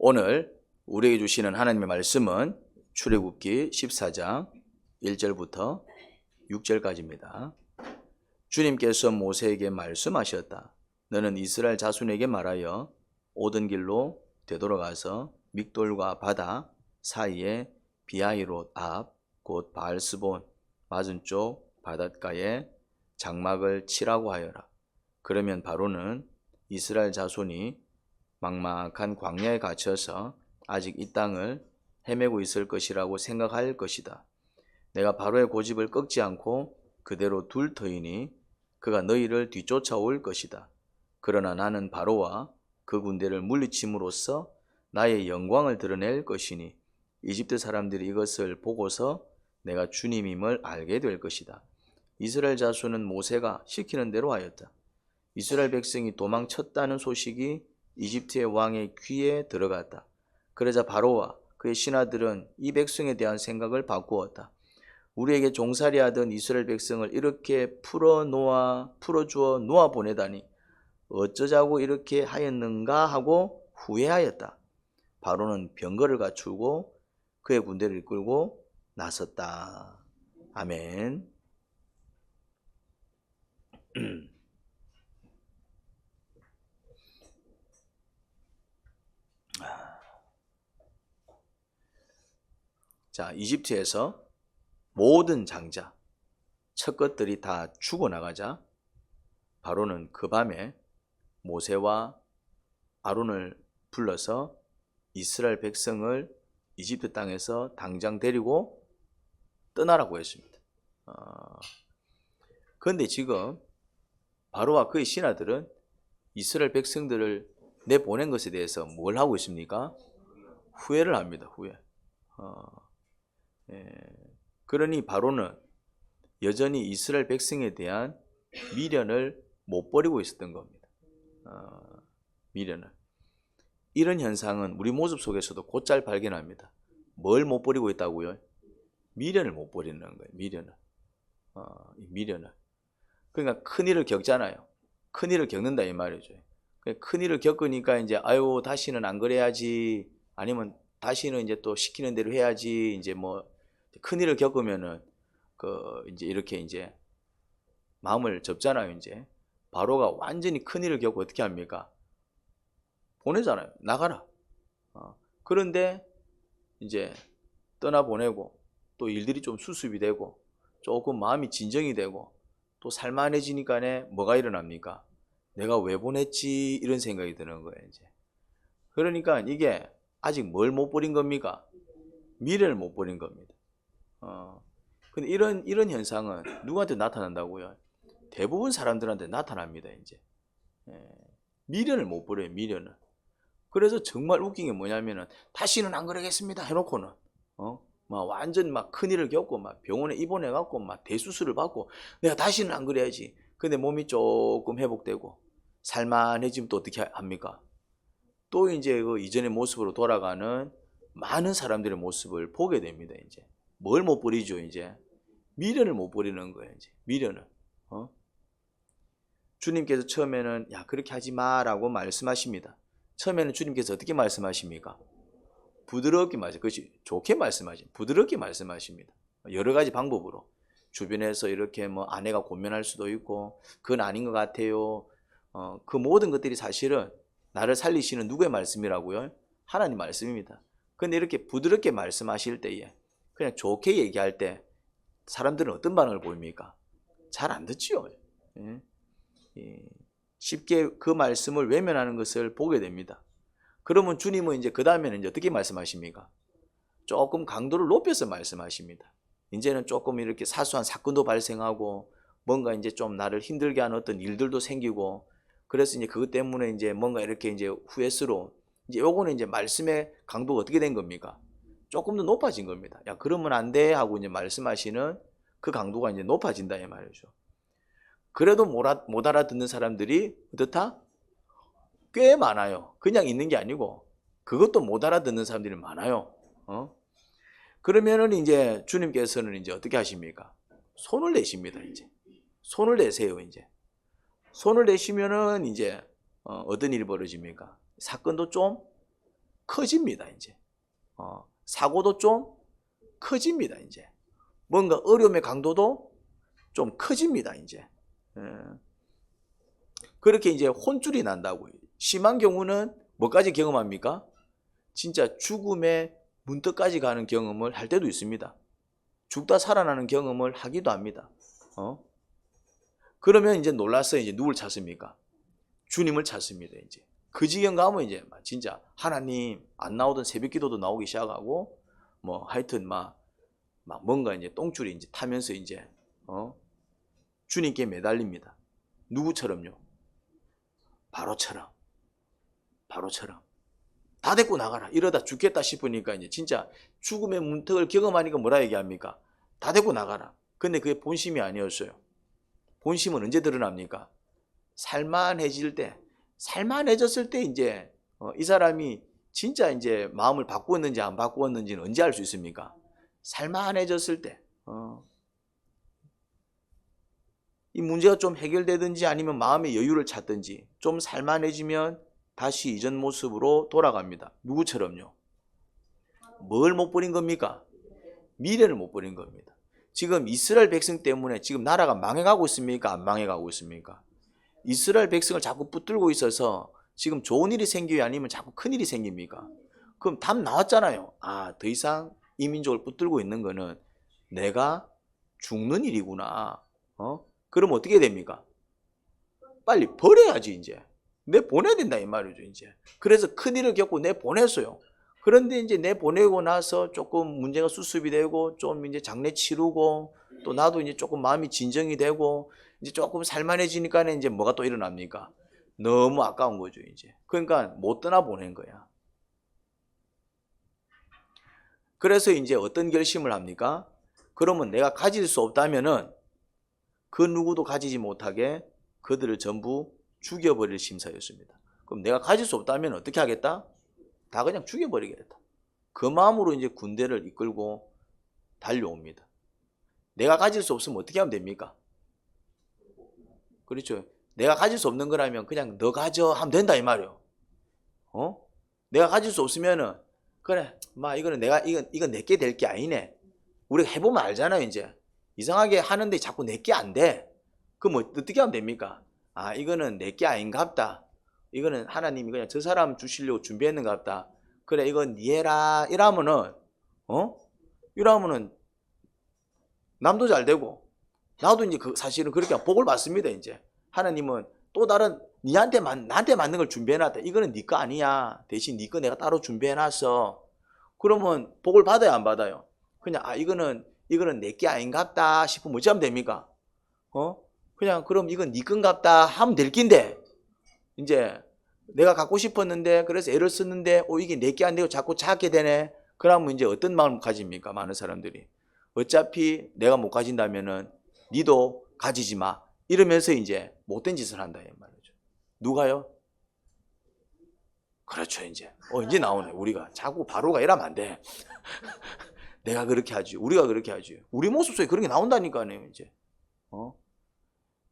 오늘 우리에게 주시는 하나님의 말씀은 출애굽기 14장 1절부터 6절까지입니다. 주님께서 모세에게 말씀하셨다. 너는 이스라엘 자손에게 말하여 오던 길로 되돌아가서 믹돌과 바다 사이에 비하히롯 앞 곧 바알스본 맞은쪽 바닷가에 장막을 치라고 하여라. 그러면 바로는 이스라엘 자손이 막막한 광야에 갇혀서 아직 이 땅을 헤매고 있을 것이라고 생각할 것이다. 내가 바로의 고집을 꺾지 않고 그대로 둘 터이니 그가 너희를 뒤쫓아올 것이다. 그러나 나는 바로와 그 군대를 물리침으로써 나의 영광을 드러낼 것이니 이집트 사람들이 이것을 보고서 내가 주님임을 알게 될 것이다. 이스라엘 자손은 모세가 시키는 대로 하였다. 이스라엘 백성이 도망쳤다는 소식이 이집트의 왕의 귀에 들어갔다. 그러자 바로와 그의 신하들은 이 백성에 대한 생각을 바꾸었다. 우리에게 종살이 하던 이스라엘 백성을 이렇게 풀어주어 놓아 보내다니 어쩌자고 이렇게 하였는가 하고 후회하였다. 바로는 병거를 갖추고 그의 군대를 이끌고 나섰다. 아멘. 자, 이집트에서 모든 장자, 첫 것들이 다 죽어나가자 바로는 그 밤에 모세와 아론을 불러서 이스라엘 백성을 이집트 땅에서 당장 데리고 떠나라고 했습니다. 그런데 지금 바로와 그의 신하들은 이스라엘 백성들을 내보낸 것에 대해서 뭘 하고 있습니까? 후회를 합니다. 후회. 그러니 바로는 여전히 이스라엘 백성에 대한 미련을 못 버리고 있었던 겁니다. 미련을. 이런 현상은 우리 모습 속에서도 곧잘 발견합니다. 뭘 못 버리고 있다고요? 미련을 못 버리는 거예요. 미련을. 미련을. 그러니까 큰일을 겪잖아요. 큰일을 겪는다 이 말이죠. 큰일을 겪으니까 이제 아유 다시는 안 그래야지, 아니면 다시는 이제 또 시키는 대로 해야지, 이제 뭐 큰일을 겪으면은 이제 이렇게 이제 마음을 접잖아요. 이제 바로가 완전히 큰일을 겪고 어떻게 합니까? 보내잖아요. 나가라. 그런데 이제 떠나보내고 또 일들이 좀 수습이 되고 조금 마음이 진정이 되고 또 살만해지니까 뭐가 일어납니까? 내가 왜 보냈지 이런 생각이 드는 거예요. 이제 그러니까 이게 아직 뭘 못 버린 겁니까? 미래를 못 버린 겁니다. 근데 이런 현상은 누구한테 나타난다고요? 대부분 사람들한테 나타납니다. 이제 미련을 못 버려요. 미련을. 그래서 정말 웃긴 게 뭐냐면은 다시는 안 그러겠습니다 해놓고는 막 완전 막 큰일을 겪고 막 병원에 입원해 갖고 막 대수술을 받고 내가 다시는 안 그래야지. 근데 몸이 조금 회복되고 살만해지면 또 어떻게 합니까? 또 이제 그 이전의 모습으로 돌아가는 많은 사람들의 모습을 보게 됩니다. 이제 뭘 못 버리죠? 이제 미련을 못 버리는 거예요. 이제 미련을. 주님께서 처음에는 야 그렇게 하지 마라고 말씀하십니다. 처음에는 주님께서 어떻게 말씀하십니까? 부드럽게 그것이 좋게 말씀하십니다. 부드럽게 말씀하십니다. 여러 가지 방법으로 주변에서 이렇게 뭐 아내가 권면할 수도 있고 그건 아닌 것 같아요. 그 모든 것들이 사실은 나를 살리시는 누구의 말씀이라고요? 하나님 말씀입니다. 근데 이렇게 부드럽게 말씀하실 때에 그냥 좋게 얘기할 때 사람들은 어떤 반응을 보입니까? 잘 안 듣지요. 쉽게 그 말씀을 외면하는 것을 보게 됩니다. 그러면 주님은 이제 그 다음에는 이제 어떻게 말씀하십니까? 조금 강도를 높여서 말씀하십니다. 이제는 조금 이렇게 사소한 사건도 발생하고 뭔가 이제 좀 나를 힘들게 하는 어떤 일들도 생기고 그래서 이제 그것 때문에 이제 뭔가 이렇게 이제 후회스러운 이제 요거는 이제 말씀의 강도가 어떻게 된 겁니까? 조금 더 높아진 겁니다. 야 그러면 안 돼 하고 이제 말씀하시는 그 강도가 이제 높아진다 이 말이죠. 그래도 못 알아듣는 사람들이 어떻다? 꽤 많아요. 그냥 있는 게 아니고 그것도 못 알아듣는 사람들이 많아요. 그러면은 이제 주님께서는 이제 어떻게 하십니까? 손을 내십니다. 이제 손을 내세요. 이제 손을 내시면은 이제 어떤 일이 벌어집니까? 사건도 좀 커집니다. 이제 사고도 좀 커집니다. 이제 뭔가 어려움의 강도도 좀 커집니다. 이제 그렇게 이제 혼쭐이 난다고요. 심한 경우는 뭐까지 경험합니까? 진짜 죽음의 문턱까지 가는 경험을 할 때도 있습니다. 죽다 살아나는 경험을 하기도 합니다. 그러면 이제 놀라서 이제 누굴 찾습니까? 주님을 찾습니다. 이제 그 지경 가면 이제 진짜 하나님 안 나오던 새벽 기도도 나오기 시작하고 뭐 하여튼 막 뭔가 이제 똥줄이 이제 타면서 이제 주님께 매달립니다. 누구처럼요? 바로처럼 다 데리고 나가라. 이러다 죽겠다 싶으니까 이제 진짜 죽음의 문턱을 경험하니까 뭐라 얘기합니까? 다 데리고 나가라. 근데 그게 본심이 아니었어요. 본심은 언제 드러납니까? 살만해졌을 때 이제 이 사람이 진짜 이제 마음을 바꾸었는지 안 바꾸었는지는 언제 알 수 있습니까? 살만해졌을 때. 이 문제가 좀 해결되든지 아니면 마음의 여유를 찾든지 좀 살만해지면 다시 이전 모습으로 돌아갑니다. 누구처럼요? 뭘 못 버린 겁니까? 미래를 못 버린 겁니다. 지금 이스라엘 백성 때문에 지금 나라가 망해가고 있습니까? 안 망해가고 있습니까? 이스라엘 백성을 자꾸 붙들고 있어서 지금 좋은 일이 생겨요? 아니면 자꾸 큰 일이 생깁니까? 그럼 답 나왔잖아요. 더 이상 이 민족을 붙들고 있는 거는 내가 죽는 일이구나. 그럼 어떻게 됩니까? 빨리 버려야지 이제. 내 보내야 된다 이 말이죠 이제. 그래서 큰일을 겪고 내 보냈어요. 그런데 이제 내 보내고 나서 조금 문제가 수습이 되고 좀 이제 장례 치르고 또 나도 이제 조금 마음이 진정이 되고 이제 조금 살만해지니까는 이제 뭐가 또 일어납니까? 너무 아까운 거죠 이제. 그러니까 못 떠나 보낸 거야. 그래서 이제 어떤 결심을 합니까? 그러면 내가 가질 수 없다면은 그 누구도 가지지 못하게 그들을 전부 죽여버릴 심사였습니다. 그럼 내가 가질 수 없다면 어떻게 하겠다? 다 그냥 죽여버리겠다. 그 마음으로 이제 군대를 이끌고 달려옵니다. 내가 가질 수 없으면 어떻게 하면 됩니까? 그렇죠. 내가 가질 수 없는 거라면 그냥 너 가져 하면 된다 이 말이에요. 내가 가질 수 없으면은 그래, 이거는 이건 내게 될 게 아니네. 우리가 해보면 알잖아요 이제. 이상하게 하는데 자꾸 내게 안 돼. 그럼 어떻게 하면 됩니까? 이거는 내게 아닌갑다. 이거는 하나님이 그냥 저 사람 주시려고 준비했는갑다. 그래, 이건 니 해라. 이러면은 남도 잘 되고 나도 이제 사실은 그렇게 복을 받습니다 이제. 하나님은 또 다른 나한테 맞는 걸 준비해놨다. 이거는 네 거 아니야. 대신 네 거 내가 따로 준비해놨어. 그러면 복을 받아요 안 받아요? 그냥 이거는 내게 아닌갑다 싶으면 어찌 하면 됩니까? 그냥 그럼 이건 네 건갑다 하면 될 낀데 이제 내가 갖고 싶었는데 그래서 애를 썼는데 이게 내게 안 되고 자꾸 찾게 되네. 그러면 이제 어떤 마음을 가집니까? 많은 사람들이 어차피 내가 못 가진다면은 니도 가지지 마 이러면서 이제 못된 짓을 한다 이 말이죠. 누가요? 그렇죠 이제. 이제 나오네. 우리가 자꾸 바로가 이러면 안 돼. 내가 그렇게 하지. 우리가 그렇게 하지. 우리 모습 속에 그런 게 나온다니까요 이제.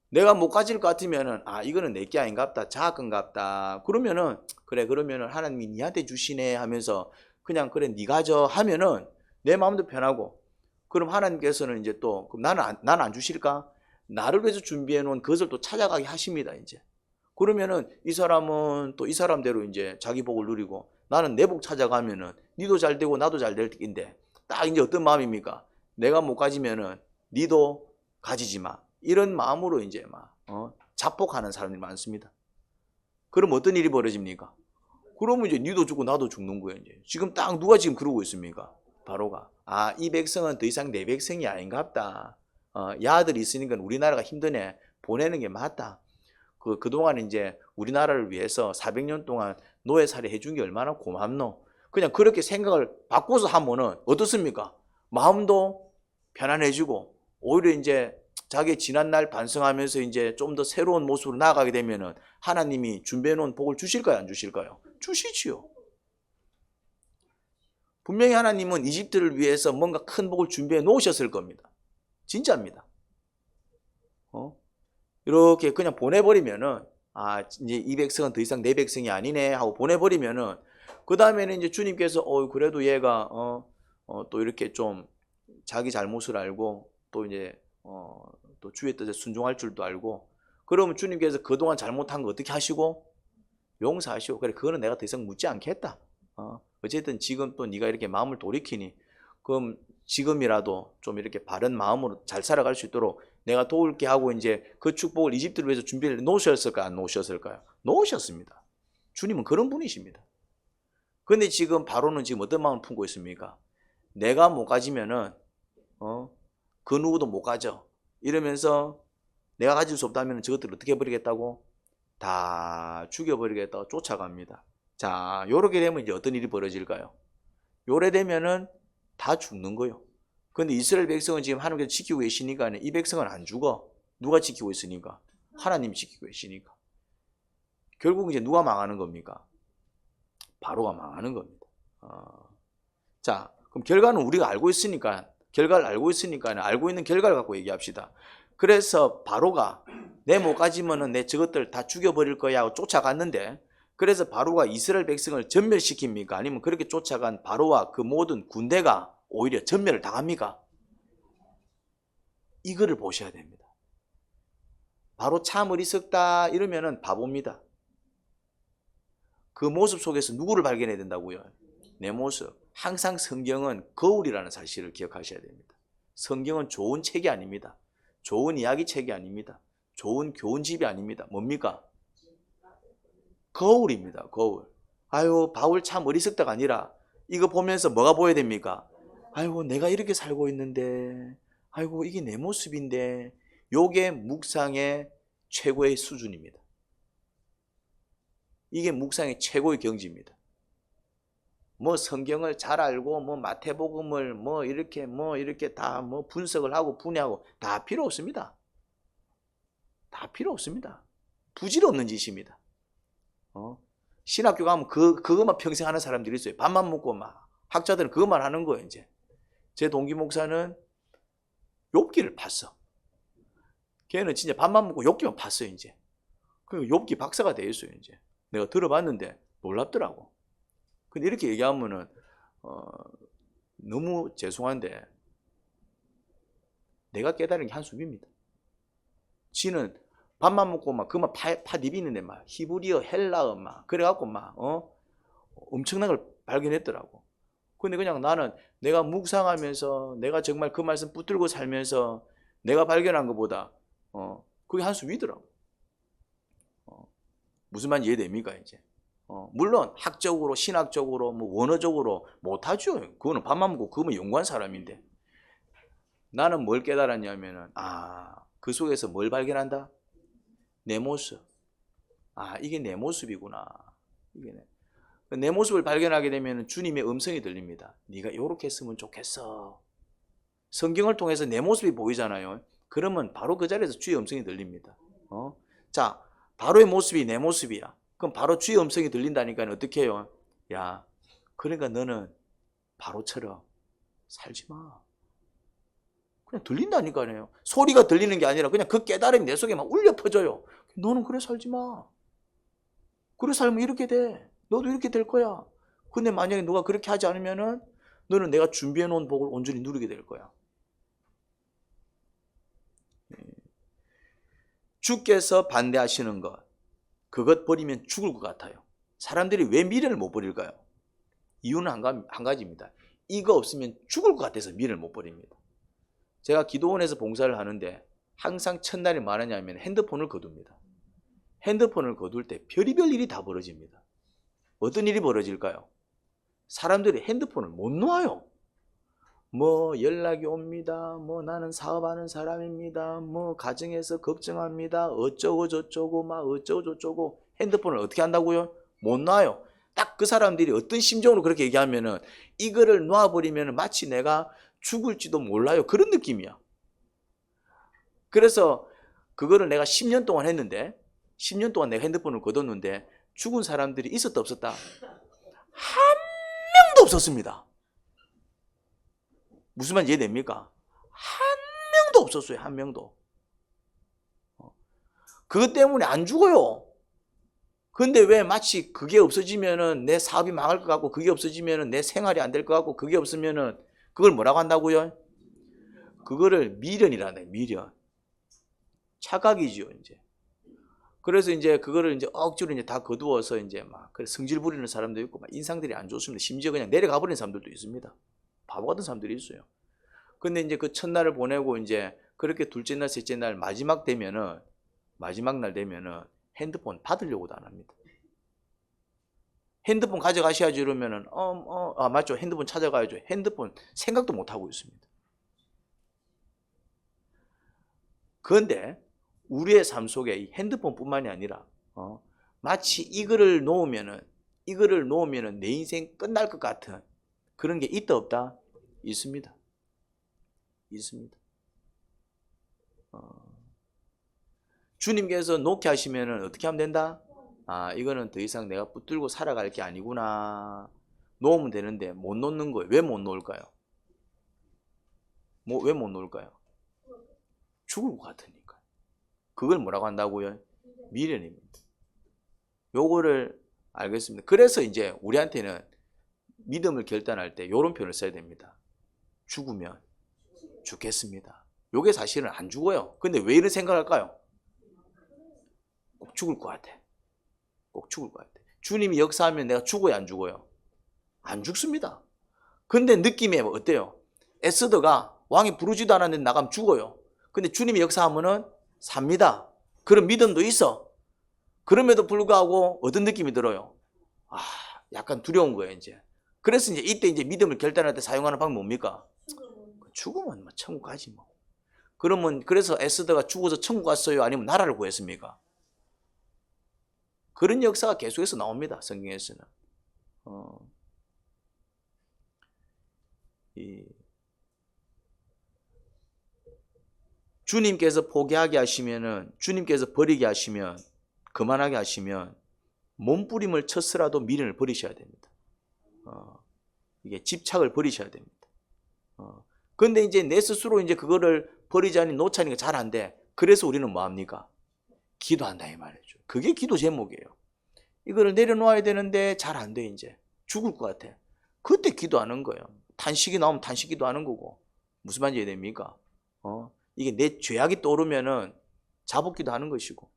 내가 못 가질 것 같으면은 이거는 내게 아닌갑다. 자건갑다. 그러면은 그러면은 하나님이 니한테 주시네 하면서 그냥 그래 니 가져 하면은 내 마음도 편하고 그럼 하나님께서는 이제 또 그럼 나는 안 주실까? 나를 위해서 준비해 놓은 그것을 또 찾아가게 하십니다 이제. 그러면은 이 사람은 또 이 사람대로 이제 자기 복을 누리고 나는 내 복 찾아가면은 니도 잘 되고 나도 잘 될 텐데 딱 이제 어떤 마음입니까? 내가 못 가지면은 니도 가지지 마. 이런 마음으로 이제 자폭하는 사람들이 많습니다. 그럼 어떤 일이 벌어집니까? 그러면 이제 니도 죽고 나도 죽는 거예요. 이제. 지금 딱 누가 지금 그러고 있습니까? 바로가 이 백성은 더 이상 내 백성이 아닌갑다. 야들이 있으니까 우리나라가 힘드네. 보내는 게 맞다. 그동안 이제 우리나라를 위해서 400년 동안 노예살이 해준 게 얼마나 고맙노. 그냥 그렇게 생각을 바꿔서 하면은 어떻습니까? 마음도 편안해지고 오히려 이제 자기 지난날 반성하면서 이제 좀 더 새로운 모습으로 나아가게 되면은 하나님이 준비해 놓은 복을 주실까요? 안 주실까요? 주시지요. 분명히 하나님은 이집트를 위해서 뭔가 큰 복을 준비해 놓으셨을 겁니다. 진짜입니다. 이렇게 그냥 보내버리면은 이제 이 백성은 더 이상 내 백성이 아니네 하고 보내버리면은 그 다음에는 이제 주님께서 그래도 얘가 또 이렇게 좀 자기 잘못을 알고 또 이제 또 주의 뜻에 순종할 줄도 알고, 그러면 주님께서 그동안 잘못한 거 어떻게 하시고 용서하시고, 그래 그거는 내가 더 이상 묻지 않겠다. 어쨌든 지금 또 네가 이렇게 마음을 돌이키니 그럼 지금이라도 좀 이렇게 바른 마음으로 잘 살아갈 수 있도록 내가 도울게 하고 이제 그 축복을 이집트를 위해서 준비를 놓으셨을까요? 안 놓으셨을까요? 놓으셨습니다. 주님은 그런 분이십니다. 근데 지금 바로는 지금 어떤 마음을 품고 있습니까? 내가 못 가지면은 그 누구도 못 가져 이러면서 내가 가질 수 없다면 저것들을 어떻게 해버리겠다고? 다 죽여버리겠다고 쫓아갑니다. 자, 요렇게 되면 이제 어떤 일이 벌어질까요? 요래 되면은 다 죽는 거예요. 근데 이스라엘 백성은 지금 하나님께서 지키고 계시니까 이 백성은 안 죽어. 누가 지키고 있으니까? 하나님이 지키고 계시니까. 결국 이제 누가 망하는 겁니까? 바로가 망하는 겁니다. 자, 그럼 결과는 우리가 알고 있으니까, 결과를 알고 있으니까 알고 있는 결과를 갖고 얘기합시다. 그래서 바로가 내 못 가지면은 내 저것들 다 죽여버릴 거야 하고 쫓아갔는데, 그래서 바로가 이스라엘 백성을 전멸시킵니까? 아니면 그렇게 쫓아간 바로와 그 모든 군대가 오히려 전멸을 당합니까? 이거를 보셔야 됩니다. 바로 참 어리석다 이러면은 바보입니다. 그 모습 속에서 누구를 발견해야 된다고요? 내 모습. 항상 성경은 거울이라는 사실을 기억하셔야 됩니다. 성경은 좋은 책이 아닙니다. 좋은 이야기 책이 아닙니다. 좋은 교훈집이 아닙니다. 뭡니까? 거울입니다. 거울. 아유, 바울 참 어리석다가 아니라 이거 보면서 뭐가 보여야 됩니까? 아이고, 내가 이렇게 살고 있는데, 아이고, 이게 내 모습인데, 요게 묵상의 최고의 수준입니다. 이게 묵상의 최고의 경지입니다. 뭐 성경을 잘 알고 뭐 마태복음을 뭐 이렇게 다 뭐 분석을 하고 분해하고 다 필요 없습니다. 다 필요 없습니다. 부질없는 짓입니다. 신학교 가면 그것만 평생 하는 사람들이 있어요. 밥만 먹고 막 학자들은 그것만 하는 거예요. 이제 제 동기 목사는 욥기를 봤어. 걔는 진짜 밥만 먹고 욥기만 봤어요. 이제 그 욥기 박사가 돼 있어요. 이제 내가 들어봤는데 놀랍더라고. 근데 이렇게 얘기하면은 너무 죄송한데 내가 깨달은 게 한숨입니다. 지는 밥만 먹고 막 그만 파 디비는데 막 히브리어, 헬라어 막 그래갖고 막 엄청난 걸 발견했더라고. 근데 그냥 나는 내가 묵상하면서 내가 정말 그 말씀 붙들고 살면서 내가 발견한 것보다 그게 한숨이더라고. 무슨 말인지 이해됩니까 이제? 물론 학적으로 신학적으로 뭐 원어적으로 못하죠. 그거는 밥만 먹고 그거면 연구한 사람인데, 나는 뭘 깨달았냐면은 그 속에서 뭘 발견한다? 내 모습. 이게 내 모습이구나. 내 모습을 발견하게 되면 주님의 음성이 들립니다. 네가 이렇게 했으면 좋겠어. 성경을 통해서 내 모습이 보이잖아요. 그러면 바로 그 자리에서 주의 음성이 들립니다. 자, 바로의 모습이 내 모습이야. 그럼 바로 주의 음성이 들린다니까 어떻게 해요? 야, 그러니까 너는 바로처럼 살지 마. 그냥 들린다니까요. 소리가 들리는 게 아니라 그냥 그 깨달음이 내 속에 막 울려 퍼져요. 너는 그래 살지 마. 그래 살면 이렇게 돼. 너도 이렇게 될 거야. 근데 만약에 누가 그렇게 하지 않으면은 너는 내가 준비해 놓은 복을 온전히 누리게 될 거야. 주께서 반대하시는 것, 그것 버리면 죽을 것 같아요. 사람들이 왜 미련을 못 버릴까요? 이유는 한 가지입니다. 이거 없으면 죽을 것 같아서 미련을 못 버립니다. 제가 기도원에서 봉사를 하는데 항상 첫날에 뭐 하냐면 핸드폰을 거둡니다. 핸드폰을 거둘 때 별의별 일이 다 벌어집니다. 어떤 일이 벌어질까요? 사람들이 핸드폰을 못 놓아요. 뭐 연락이 옵니다. 뭐 나는 사업하는 사람입니다. 뭐 가정에서 걱정합니다. 어쩌고 저쩌고 막 어쩌고 저쩌고 핸드폰을 어떻게 한다고요? 못 놔요. 딱 그 사람들이 어떤 심정으로 그렇게 얘기하면은 이거를 놔버리면 마치 내가 죽을지도 몰라요. 그런 느낌이야. 그래서 그거를 내가 10년 동안 했는데 10년 동안 내가 핸드폰을 거뒀는데 죽은 사람들이 있었다 없었다? 한 명도 없었습니다. 무슨 말인지 이해됩니까? 한 명도 없었어요. 한 명도. 그것 때문에 안 죽어요. 근데 왜 마치 그게 없어지면은 내 사업이 망할 것 같고, 그게 없어지면은 내 생활이 안 될 것 같고, 그게 없으면은 그걸 뭐라고 한다고요? 그거를 미련이라네, 미련. 착각이지요, 이제. 그래서 이제 그거를 이제 억지로 이제 다 거두어서 이제 막 성질 부리는 사람도 있고, 막 인상들이 안 좋습니다. 심지어 그냥 내려가 버리는 사람들도 있습니다. 바보 같은 사람들이 있어요. 근데 이제 그 첫날을 보내고 이제 그렇게 둘째 날, 셋째 날, 마지막 날 되면은 핸드폰 받으려고도 안 합니다. 핸드폰 가져가셔야지 이러면은, 맞죠. 핸드폰 찾아가야죠. 핸드폰 생각도 못 하고 있습니다. 그런데 우리의 삶 속에 이 핸드폰뿐만이 아니라, 마치 이거를 놓으면은 내 인생 끝날 것 같은 그런 게 있다 없다? 있습니다. 있습니다. 주님께서 놓게 하시면은 어떻게 하면 된다? 이거는 더 이상 내가 붙들고 살아갈 게 아니구나. 놓으면 되는데 못 놓는 거예요. 왜 못 놓을까요? 왜 못 놓을까요? 죽을 것 같으니까. 그걸 뭐라고 한다고요? 미련입니다. 요거를 알겠습니다. 그래서 이제 우리한테는 믿음을 결단할 때 요런 표현을 써야 됩니다. 죽으면 죽겠습니다. 요게 사실은 안 죽어요. 근데 왜 이런 생각할까요? 꼭 죽을 것 같아. 꼭 죽을 것 같아. 주님이 역사하면 내가 죽어요, 안 죽어요? 안 죽습니다. 근데 느낌이 어때요? 에스더가 왕이 부르지도 않았는데 나가면 죽어요. 근데 주님이 역사하면은 삽니다. 그런 믿음도 있어. 그럼에도 불구하고 어떤 느낌이 들어요? 약간 두려운 거예요, 이제. 그래서 이때 믿음을 결단할 때 사용하는 방법이 뭡니까? 죽으면 뭐 천국 가지 뭐. 그래서 에스더가 죽어서 천국 갔어요? 아니면 나라를 구했습니까? 그런 역사가 계속해서 나옵니다, 성경에서는. 주님께서 포기하게 하시면은, 주님께서 버리게 하시면, 그만하게 하시면 몸부림을 쳤으라도 미련을 버리셔야 됩니다. 이게 집착을 버리셔야 됩니다. 근데 이제 내 스스로 이제 그거를 버리자니 놓자니까 잘 안 돼. 그래서 우리는 뭐 합니까? 기도한다 이 말이죠. 그게 기도 제목이에요. 이거를 내려놓아야 되는데 잘 안 돼, 이제. 죽을 것 같아. 그때 기도하는 거예요. 탄식이 나오면 탄식 기도하는 거고. 무슨 말인지 이해됩니까? 이게 내 죄악이 떠오르면은 자복기도 하는 것이고,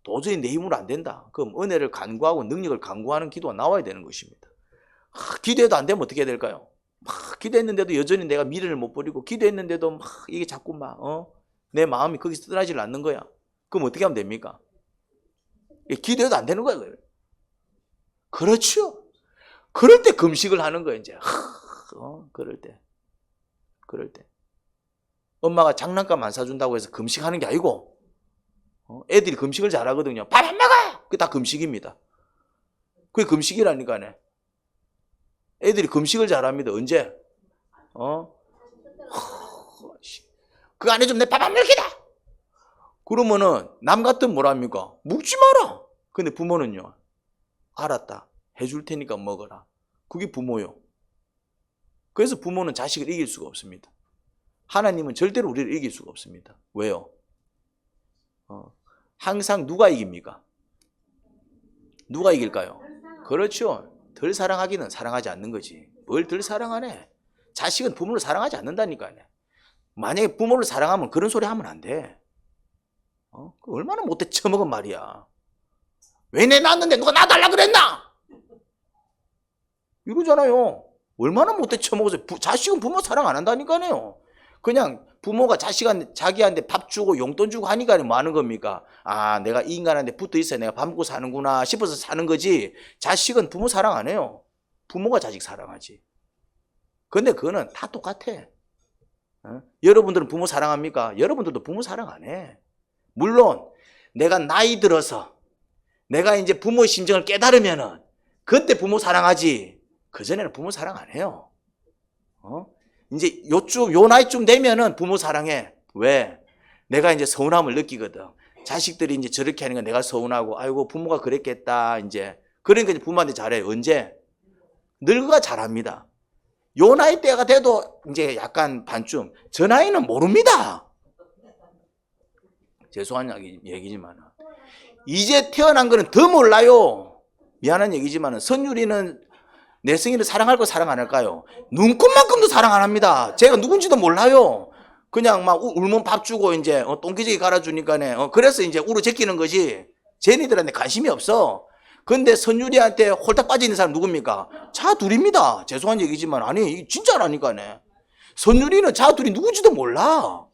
도저히 내 힘으로 안 된다. 그럼 은혜를 간구하고 능력을 간구하는 기도가 나와야 되는 것입니다. 기도해도 안 되면 어떻게 해야 될까요? 기도했는데도 여전히 내가 미련을 못 버리고, 기도했는데도 이게 자꾸 내 마음이 거기서 떠나질 않는 거야. 그럼 어떻게 하면 됩니까? 기도해도 안 되는 거야. 그렇죠. 그럴 때 금식을 하는 거야, 이제. 그럴 때. 엄마가 장난감 안 사준다고 해서 금식하는 게 아니고, 애들이 금식을 잘하거든요. 밥 안 먹어! 그게 다 금식입니다. 그게 금식이라니까네. 애들이 금식을 잘합니다. 언제? 그거 안 해주면 내 밥 안 먹기다! 그러면은, 남 같으면 뭐랍니까? 묵지 마라! 근데 부모는요, 알았다. 해줄 테니까 먹어라. 그게 부모요. 그래서 부모는 자식을 이길 수가 없습니다. 하나님은 절대로 우리를 이길 수가 없습니다. 왜요? 항상 누가 이깁니까? 누가 이길까요? 그렇죠. 덜 사랑하기는 사랑하지 않는 거지. 뭘 덜 사랑하네? 자식은 부모를 사랑하지 않는다니까요. 만약에 부모를 사랑하면 그런 소리 하면 안 돼. 얼마나 못돼 처먹은 말이야. 왜 내 낳았는데 누가 낳아달라 그랬나? 이러잖아요. 얼마나 못돼 처먹어서. 자식은 부모 사랑 안 한다니까요. 그냥 부모가 자기한테 밥 주고 용돈 주고 하니까 뭐 하는 겁니까? 내가 이 인간한테 붙어 있어야 내가 밥 먹고 사는구나 싶어서 사는 거지. 자식은 부모 사랑 안 해요. 부모가 자식 사랑하지. 근데 그거는 다 똑같아. 여러분들은 부모 사랑합니까? 여러분들도 부모 사랑 안 해. 물론 내가 나이 들어서 내가 이제 부모의 심정을 깨달으면은 그때 부모 사랑하지. 그전에는 부모 사랑 안 해요. 이제 요 나이쯤 되면은 부모 사랑해. 왜? 내가 이제 서운함을 느끼거든. 자식들이 이제 저렇게 하는 건 내가 서운하고, 아이고, 부모가 그랬겠다, 이제. 그러니까 이제 부모한테 잘해요. 언제? 늙어가 잘합니다. 요 나이 때가 돼도 이제 약간 반쯤. 저 나이는 모릅니다. 죄송한 얘기지만. 이제 태어난 거는 더 몰라요. 미안한 얘기지만 선율이는 내성이를 사랑할 거 사랑 안 할까요? 눈꽃만큼도 사랑 안 합니다. 제가 누군지도 몰라요. 그냥 막 울면 밥 주고 이제 똥기저귀 갈아주니까네. 그래서 이제 우로 제끼는 거지. 쟤네들한테 관심이 없어. 근데 선율이한테 홀딱 빠져 있는 사람 누굽니까? 자 둘입니다. 죄송한 얘기지만 아니 진짜라니까네. 선율이는 자 둘이 누군지도 몰라.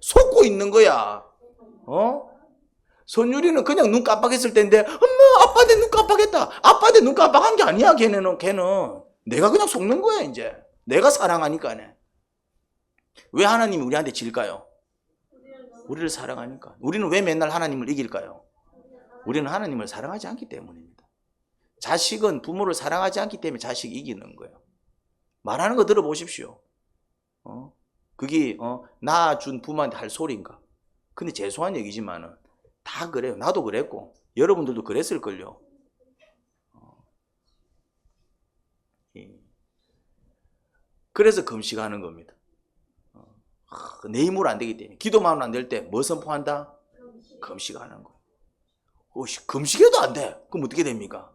속고 있는 거야. 선율이는 그냥 눈 깜빡했을 때인데 엄마 아빠 내 눈 깜빡했다. 아빠 내 눈 깜빡한 게 아니야. 걔는 내가 그냥 속는 거야. 이제 내가 사랑하니까네. 왜 하나님이 우리한테 질까요? 우리를 사랑하니까. 우리는 왜 맨날 하나님을 이길까요? 우리는 하나님을 사랑하지 않기 때문입니다. 자식은 부모를 사랑하지 않기 때문에 자식이 이기는 거예요. 말하는 거 들어보십시오. 그게 낳아준 부모한테 할 소리인가? 근데 죄송한 얘기지만은 다 그래요. 나도 그랬고 여러분들도 그랬을걸요. 그래서 금식하는 겁니다. 내 힘으로 안 되기 때문에. 기도만 안 될 때 뭐 선포한다? 금식하는 거예요. 금식해도 안 돼. 그럼 어떻게 됩니까?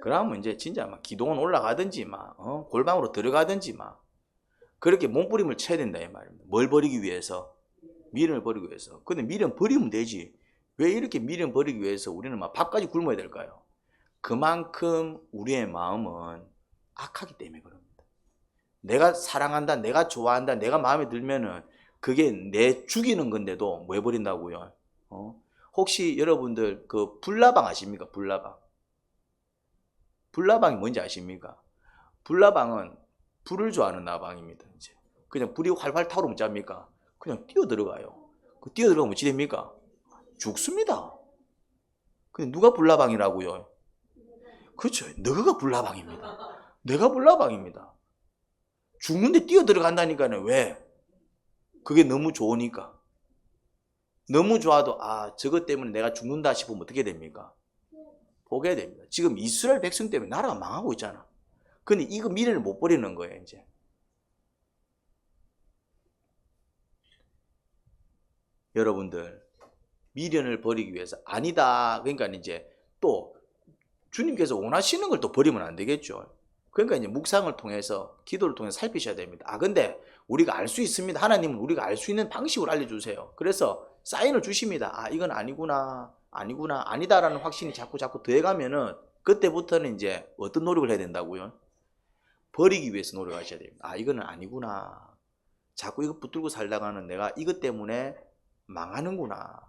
그러면 이제 진짜 막 기도원 올라가든지 막 골방으로 들어가든지 막 그렇게 몸부림을 쳐야 된다 이 말입니다. 뭘 버리기 위해서? 미련을 버리기 위해서. 근데 미련 버리면 되지. 왜 이렇게 미련 버리기 위해서 우리는 막 밥까지 굶어야 될까요? 그만큼 우리의 마음은 악하기 때문에 그럽니다. 내가 사랑한다, 내가 좋아한다, 내가 마음에 들면은 그게 내 죽이는 건데도 뭐 해버린다고요? 혹시 여러분들 그 불나방 아십니까? 불나방이 뭔지 아십니까? 불나방은 불을 좋아하는 나방입니다. 이제 그냥 불이 활활 타오르면 짭니까? 그냥 뛰어 들어가요. 그 뛰어 들어가면 어찌 됩니까? 죽습니다. 근데 누가 불나방이라고요? 그렇죠. 너가 불나방입니다. 내가 불나방입니다. 죽는데 뛰어 들어간다니까요. 왜? 그게 너무 좋으니까. 너무 좋아도 저것 때문에 내가 죽는다 싶으면 어떻게 됩니까? 포기해야 됩니다. 지금 이스라엘 백성 때문에 나라가 망하고 있잖아. 근데 이거 미련을 못 버리는 거예요, 이제. 여러분들, 미련을 버리기 위해서 아니다. 그러니까 이제 또 주님께서 원하시는 걸 또 버리면 안 되겠죠. 그러니까 이제 묵상을 통해서 기도를 통해서 살피셔야 됩니다. 근데 우리가 알 수 있습니다. 하나님은 우리가 알 수 있는 방식으로 알려주세요. 그래서 사인을 주십니다. 이건 아니구나, 아니다라는 확신이 자꾸 더해가면은 그때부터는 이제 어떤 노력을 해야 된다고요? 버리기 위해서 노력하셔야 됩니다. 이거는 아니구나. 자꾸 이거 붙들고 살다가는 내가 이것 때문에 망하는구나.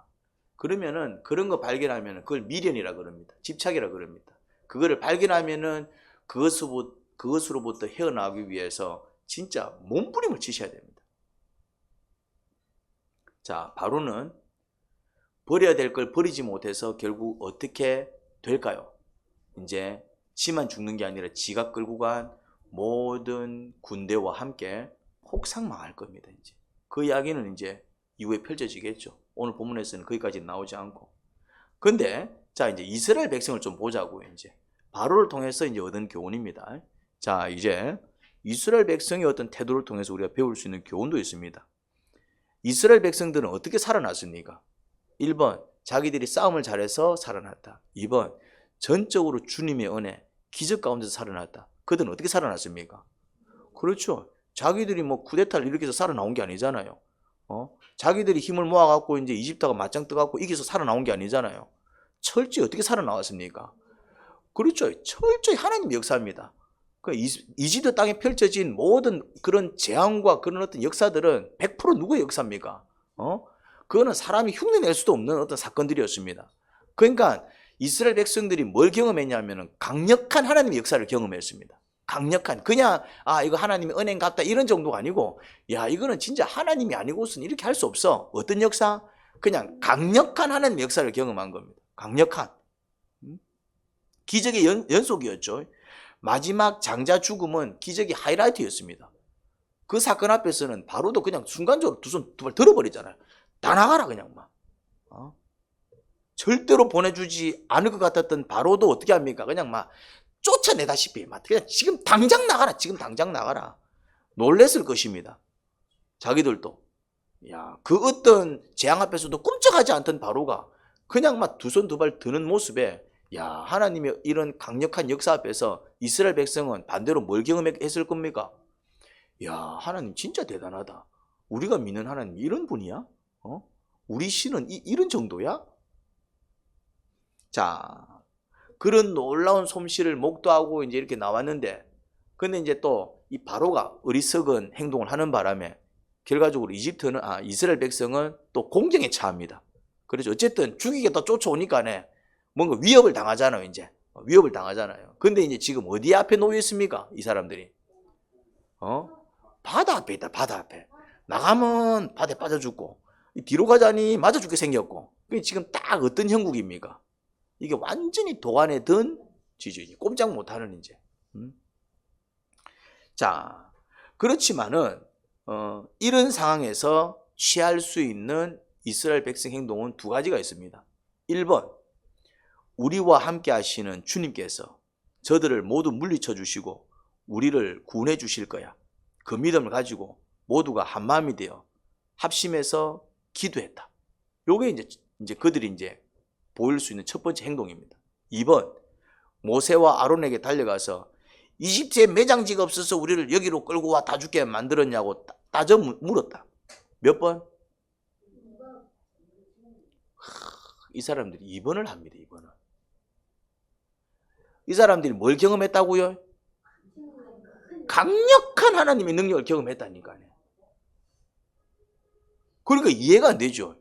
그러면은 그런 거 발견하면은 그걸 미련이라 그럽니다. 집착이라 그럽니다. 그거를 발견하면은 그것으로부터 헤어나오기 위해서 진짜 몸부림을 치셔야 됩니다. 자, 바로는 버려야 될 걸 버리지 못해서 결국 어떻게 될까요? 이제 지만 죽는 게 아니라 지가 끌고 간 모든 군대와 함께 폭삭망할 겁니다. 이제 그 이야기는 이제 이후에 펼쳐지겠죠. 오늘 본문에서는 거기까지 나오지 않고. 근데 자, 이제 이스라엘 백성을 좀 보자고요. 이제 바로를 통해서 이제 얻은 교훈입니다. 자, 이제 이스라엘 백성의 어떤 태도를 통해서 우리가 배울 수 있는 교훈도 있습니다. 이스라엘 백성들은 어떻게 살아났습니까? 1번, 자기들이 싸움을 잘해서 살아났다. 2번, 전적으로 주님의 은혜, 기적 가운데서 살아났다. 그들은 어떻게 살아났습니까? 그렇죠. 자기들이 뭐 쿠데타를 일으켜서 살아나온 게 아니잖아요. 자기들이 힘을 모아갖고 이제 이집트가 맞짱 떠갖고 이겨서 살아나온 게 아니잖아요. 철저히 어떻게 살아나왔습니까? 그렇죠. 철저히 하나님의 역사입니다. 이집트 땅에 펼쳐진 모든 그런 재앙과 그런 어떤 역사들은 100% 누구의 역사입니까? 그거는 사람이 흉내낼 수도 없는 어떤 사건들이었습니다. 그러니까 이스라엘 백성들이 뭘 경험했냐면 강력한 하나님의 역사를 경험했습니다. 강력한, 그냥 이거 하나님의 은혜인갑다 이런 정도가 아니고, 이거는 진짜 하나님이 아니고서는 이렇게 할 수 없어. 어떤 역사? 그냥 강력한 하나님의 역사를 경험한 겁니다. 강력한 기적의 연속이었죠. 마지막 장자 죽음은 기적의 하이라이트였습니다. 그 사건 앞에서는 바로도 그냥 순간적으로 두 손 두 발 들어버리잖아요. 다 나가라 그냥 막. 절대로 보내주지 않을 것 같았던 바로도 어떻게 합니까? 그냥 막 쫓아내다시피 막 그냥 지금 당장 나가라. 놀랬을 것입니다. 자기들도. 야, 그 어떤 재앙 앞에서도 꿈쩍하지 않던 바로가 그냥 막 두 손 두 발 드는 모습에, 야, 하나님의 이런 강력한 역사 앞에서 이스라엘 백성은 반대로 뭘 경험했을 겁니까? 야, 하나님 진짜 대단하다. 우리가 믿는 하나님 이런 분이야? 우리 신은 이런 정도야? 자, 그런 놀라운 솜씨를 목도하고 이제 이렇게 나왔는데, 근데 이제 또 이 바로가 어리석은 행동을 하는 바람에 결과적으로 이스라엘 백성은 또 공경에 처합니다. 그래서 어쨌든 죽이겠다 쫓아오니까네 뭔가 위협을 당하잖아요. 이제 위협을 당하잖아요. 근데 이제 지금 어디 앞에 놓여 있습니까? 이 사람들이 바다 앞에 있다. 바다 앞에 나가면 바다에 빠져 죽고, 뒤로 가자니 맞아 죽게 생겼고, 그게 지금 딱 어떤 형국입니까? 이게 완전히 도안에 든 지주이지, 꼼짝 못하는 이제. 자, 그렇지만은 이런 상황에서 취할 수 있는 이스라엘 백성 행동은 두 가지가 있습니다. 1번, 우리와 함께 하시는 주님께서 저들을 모두 물리쳐 주시고 우리를 구원해 주실 거야. 그 믿음을 가지고 모두가 한 마음이 되어 합심해서 기도했다. 요게 이제 그들이 이제 보일 수 있는 첫 번째 행동입니다. 2번, 모세와 아론에게 달려가서 이집트에 매장지가 없어서 우리를 여기로 끌고 와 다 죽게 만들었냐고 따져 물었다. 몇 번? 이 사람들이 2번을 합니다. 2번을. 이 사람들이 뭘 경험했다고요? 강력한 하나님의 능력을 경험했다니까요. 그러니까 이해가 안 되죠.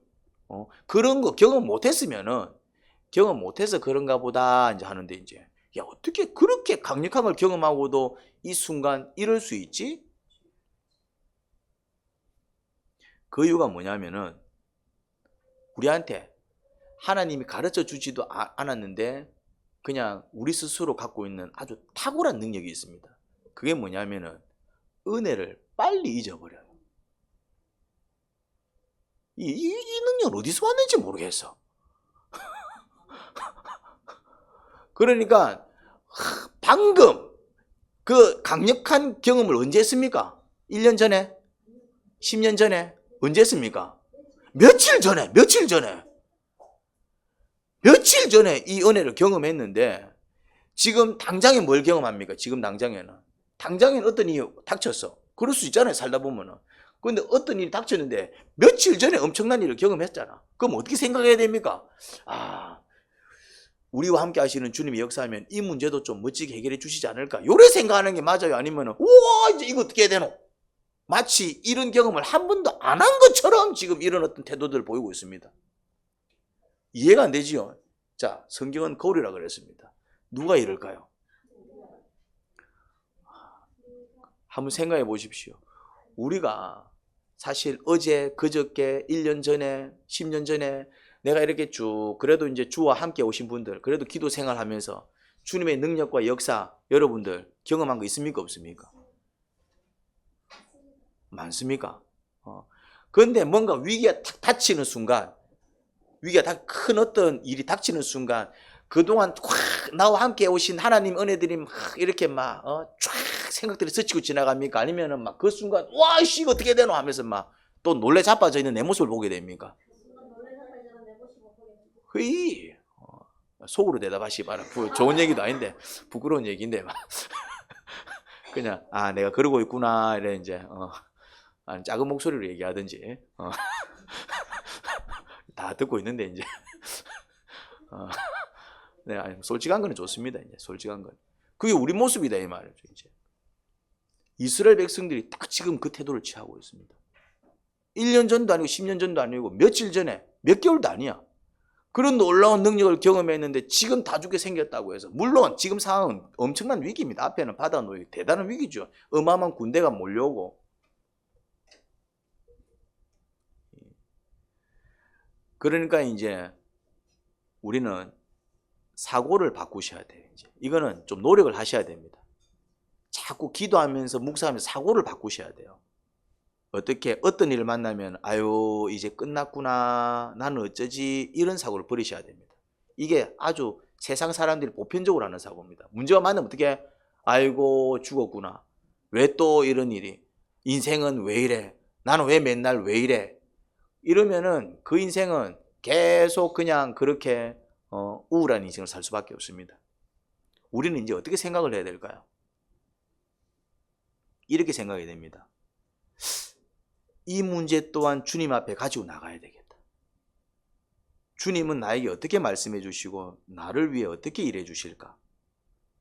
그런 거 경험 못했으면은 경험 못해서 그런가 보다 이제 하는데, 이제 야, 어떻게 그렇게 강력한 걸 경험하고도 이 순간 이럴 수 있지? 그 이유가 뭐냐면은 우리한테 하나님이 가르쳐 주지도 않았는데 그냥 우리 스스로 갖고 있는 아주 탁월한 능력이 있습니다. 그게 뭐냐면은 은혜를 빨리 잊어버려요. 이 능력은 어디서 왔는지 모르겠어. 그러니까 방금 그 강력한 경험을 언제 했습니까? 1년 전에? 10년 전에? 언제 했습니까? 며칠 전에 이 은혜를 경험했는데, 지금 당장에 뭘 경험합니까? 지금 당장에는 어떤 일이 닥쳤어. 그럴 수 있잖아요, 살다 보면은. 그런데 어떤 일이 닥쳤는데 며칠 전에 엄청난 일을 경험했잖아. 그럼 어떻게 생각해야 됩니까? 우리와 함께 하시는 주님이 역사하면 이 문제도 좀 멋지게 해결해 주시지 않을까? 요래 생각하는 게 맞아요? 아니면은 우와, 이제 이거 어떻게 해야 되노? 마치 이런 경험을 한 번도 안 한 것처럼 지금 이런 어떤 태도들을 보이고 있습니다. 이해가 안 되지요? 자, 성경은 거울이라 그랬습니다. 누가 이럴까요? 한번 생각해 보십시오. 우리가 사실 어제, 그저께, 1년 전에, 10년 전에 내가 이렇게 쭉 그래도 이제 주와 함께 오신 분들, 그래도 기도 생활하면서 주님의 능력과 역사 여러분들 경험한 거 있습니까? 없습니까? 많습니까? 그런데 뭔가 위기가 탁 닥치는 순간, 큰 어떤 일이 닥치는 순간, 그동안 확 나와 함께 오신 하나님 은혜들이 막 이렇게 막 쫙 생각들이 스치고 지나갑니까? 아니면은 막 그 순간 와, 씨, 이거 어떻게 되노 하면서 막 또 놀래 자빠져 있는 내 모습을 보게 됩니까? 흐이, 속으로 대답하시 봐라. 좋은 얘기도 아닌데 부끄러운 얘기인데 막 그냥 내가 그러고 있구나 이래 이제 작은 목소리로 얘기하든지 다 듣고 있는데 이제 네, 솔직한 거는 좋습니다. 이제 솔직한 건 그게 우리 모습이다 이 말이죠. 이제 이스라엘 백성들이 딱 지금 그 태도를 취하고 있습니다. 1년 전도 아니고 10년 전도 아니고 며칠 전에, 몇 개월도 아니야. 그런 놀라운 능력을 경험했는데 지금 다 죽게 생겼다고 해서, 물론 지금 상황은 엄청난 위기입니다. 앞에는 바다 노예, 대단한 위기죠. 어마어마한 군대가 몰려오고. 그러니까 이제 우리는 사고를 바꾸셔야 돼요. 이제 이거는 좀 노력을 하셔야 됩니다. 자꾸 기도하면서 묵상하면서 사고를 바꾸셔야 돼요. 어떻게 어떤 일을 만나면 아유 이제 끝났구나, 나는 어쩌지, 이런 사고를 버리셔야 됩니다. 이게 아주 세상 사람들이 보편적으로 하는 사고입니다. 문제가 많으면 어떻게, 아이고 죽었구나, 왜 또 이런 일이, 인생은 왜 이래, 나는 왜 맨날 왜 이래, 이러면은 그 인생은 계속 그냥 그렇게 우울한 인생을 살 수밖에 없습니다. 우리는 이제 어떻게 생각을 해야 될까요? 이렇게 생각해야 됩니다. 이 문제 또한 주님 앞에 가지고 나가야 되겠다. 주님은 나에게 어떻게 말씀해 주시고 나를 위해 어떻게 일해 주실까?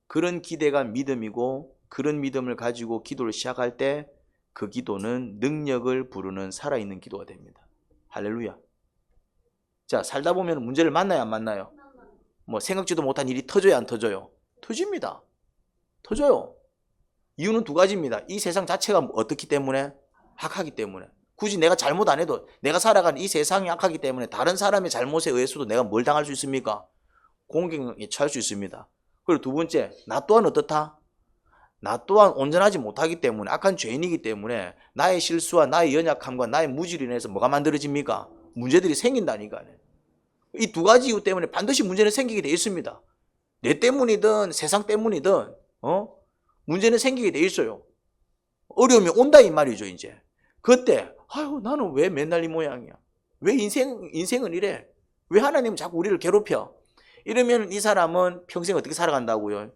그런 기대가 믿음이고 그런 믿음을 가지고 기도를 시작할 때 그 기도는 능력을 부르는 살아있는 기도가 됩니다. 할렐루야. 자, 살다 보면 문제를 만나요, 안 만나요? 뭐 생각지도 못한 일이 터져요, 안 터져요? 터집니다. 터져요. 이유는 두 가지입니다. 이 세상 자체가 어떻기 때문에? 악하기 때문에. 굳이 내가 잘못 안 해도 내가 살아가는 이 세상이 악하기 때문에 다른 사람의 잘못에 의해서도 내가 뭘 당할 수 있습니까? 공경에 처할 수 있습니다. 그리고 두 번째, 나 또한 어떻다? 나 또한 온전하지 못하기 때문에, 악한 죄인이기 때문에 나의 실수와 나의 연약함과 나의 무지로 인해서 뭐가 만들어집니까? 문제들이 생긴다니까요. 이 두 가지 이유 때문에 반드시 문제는 생기게 돼 있습니다. 내 때문이든 세상 때문이든 문제는 생기게 돼 있어요. 어려움이 온다 이 말이죠. 이제 그때 아유 나는 왜 맨날 이 모양이야? 왜 인생은 이래? 왜 하나님은 자꾸 우리를 괴롭혀? 이러면 이 사람은 평생 어떻게 살아간다고요?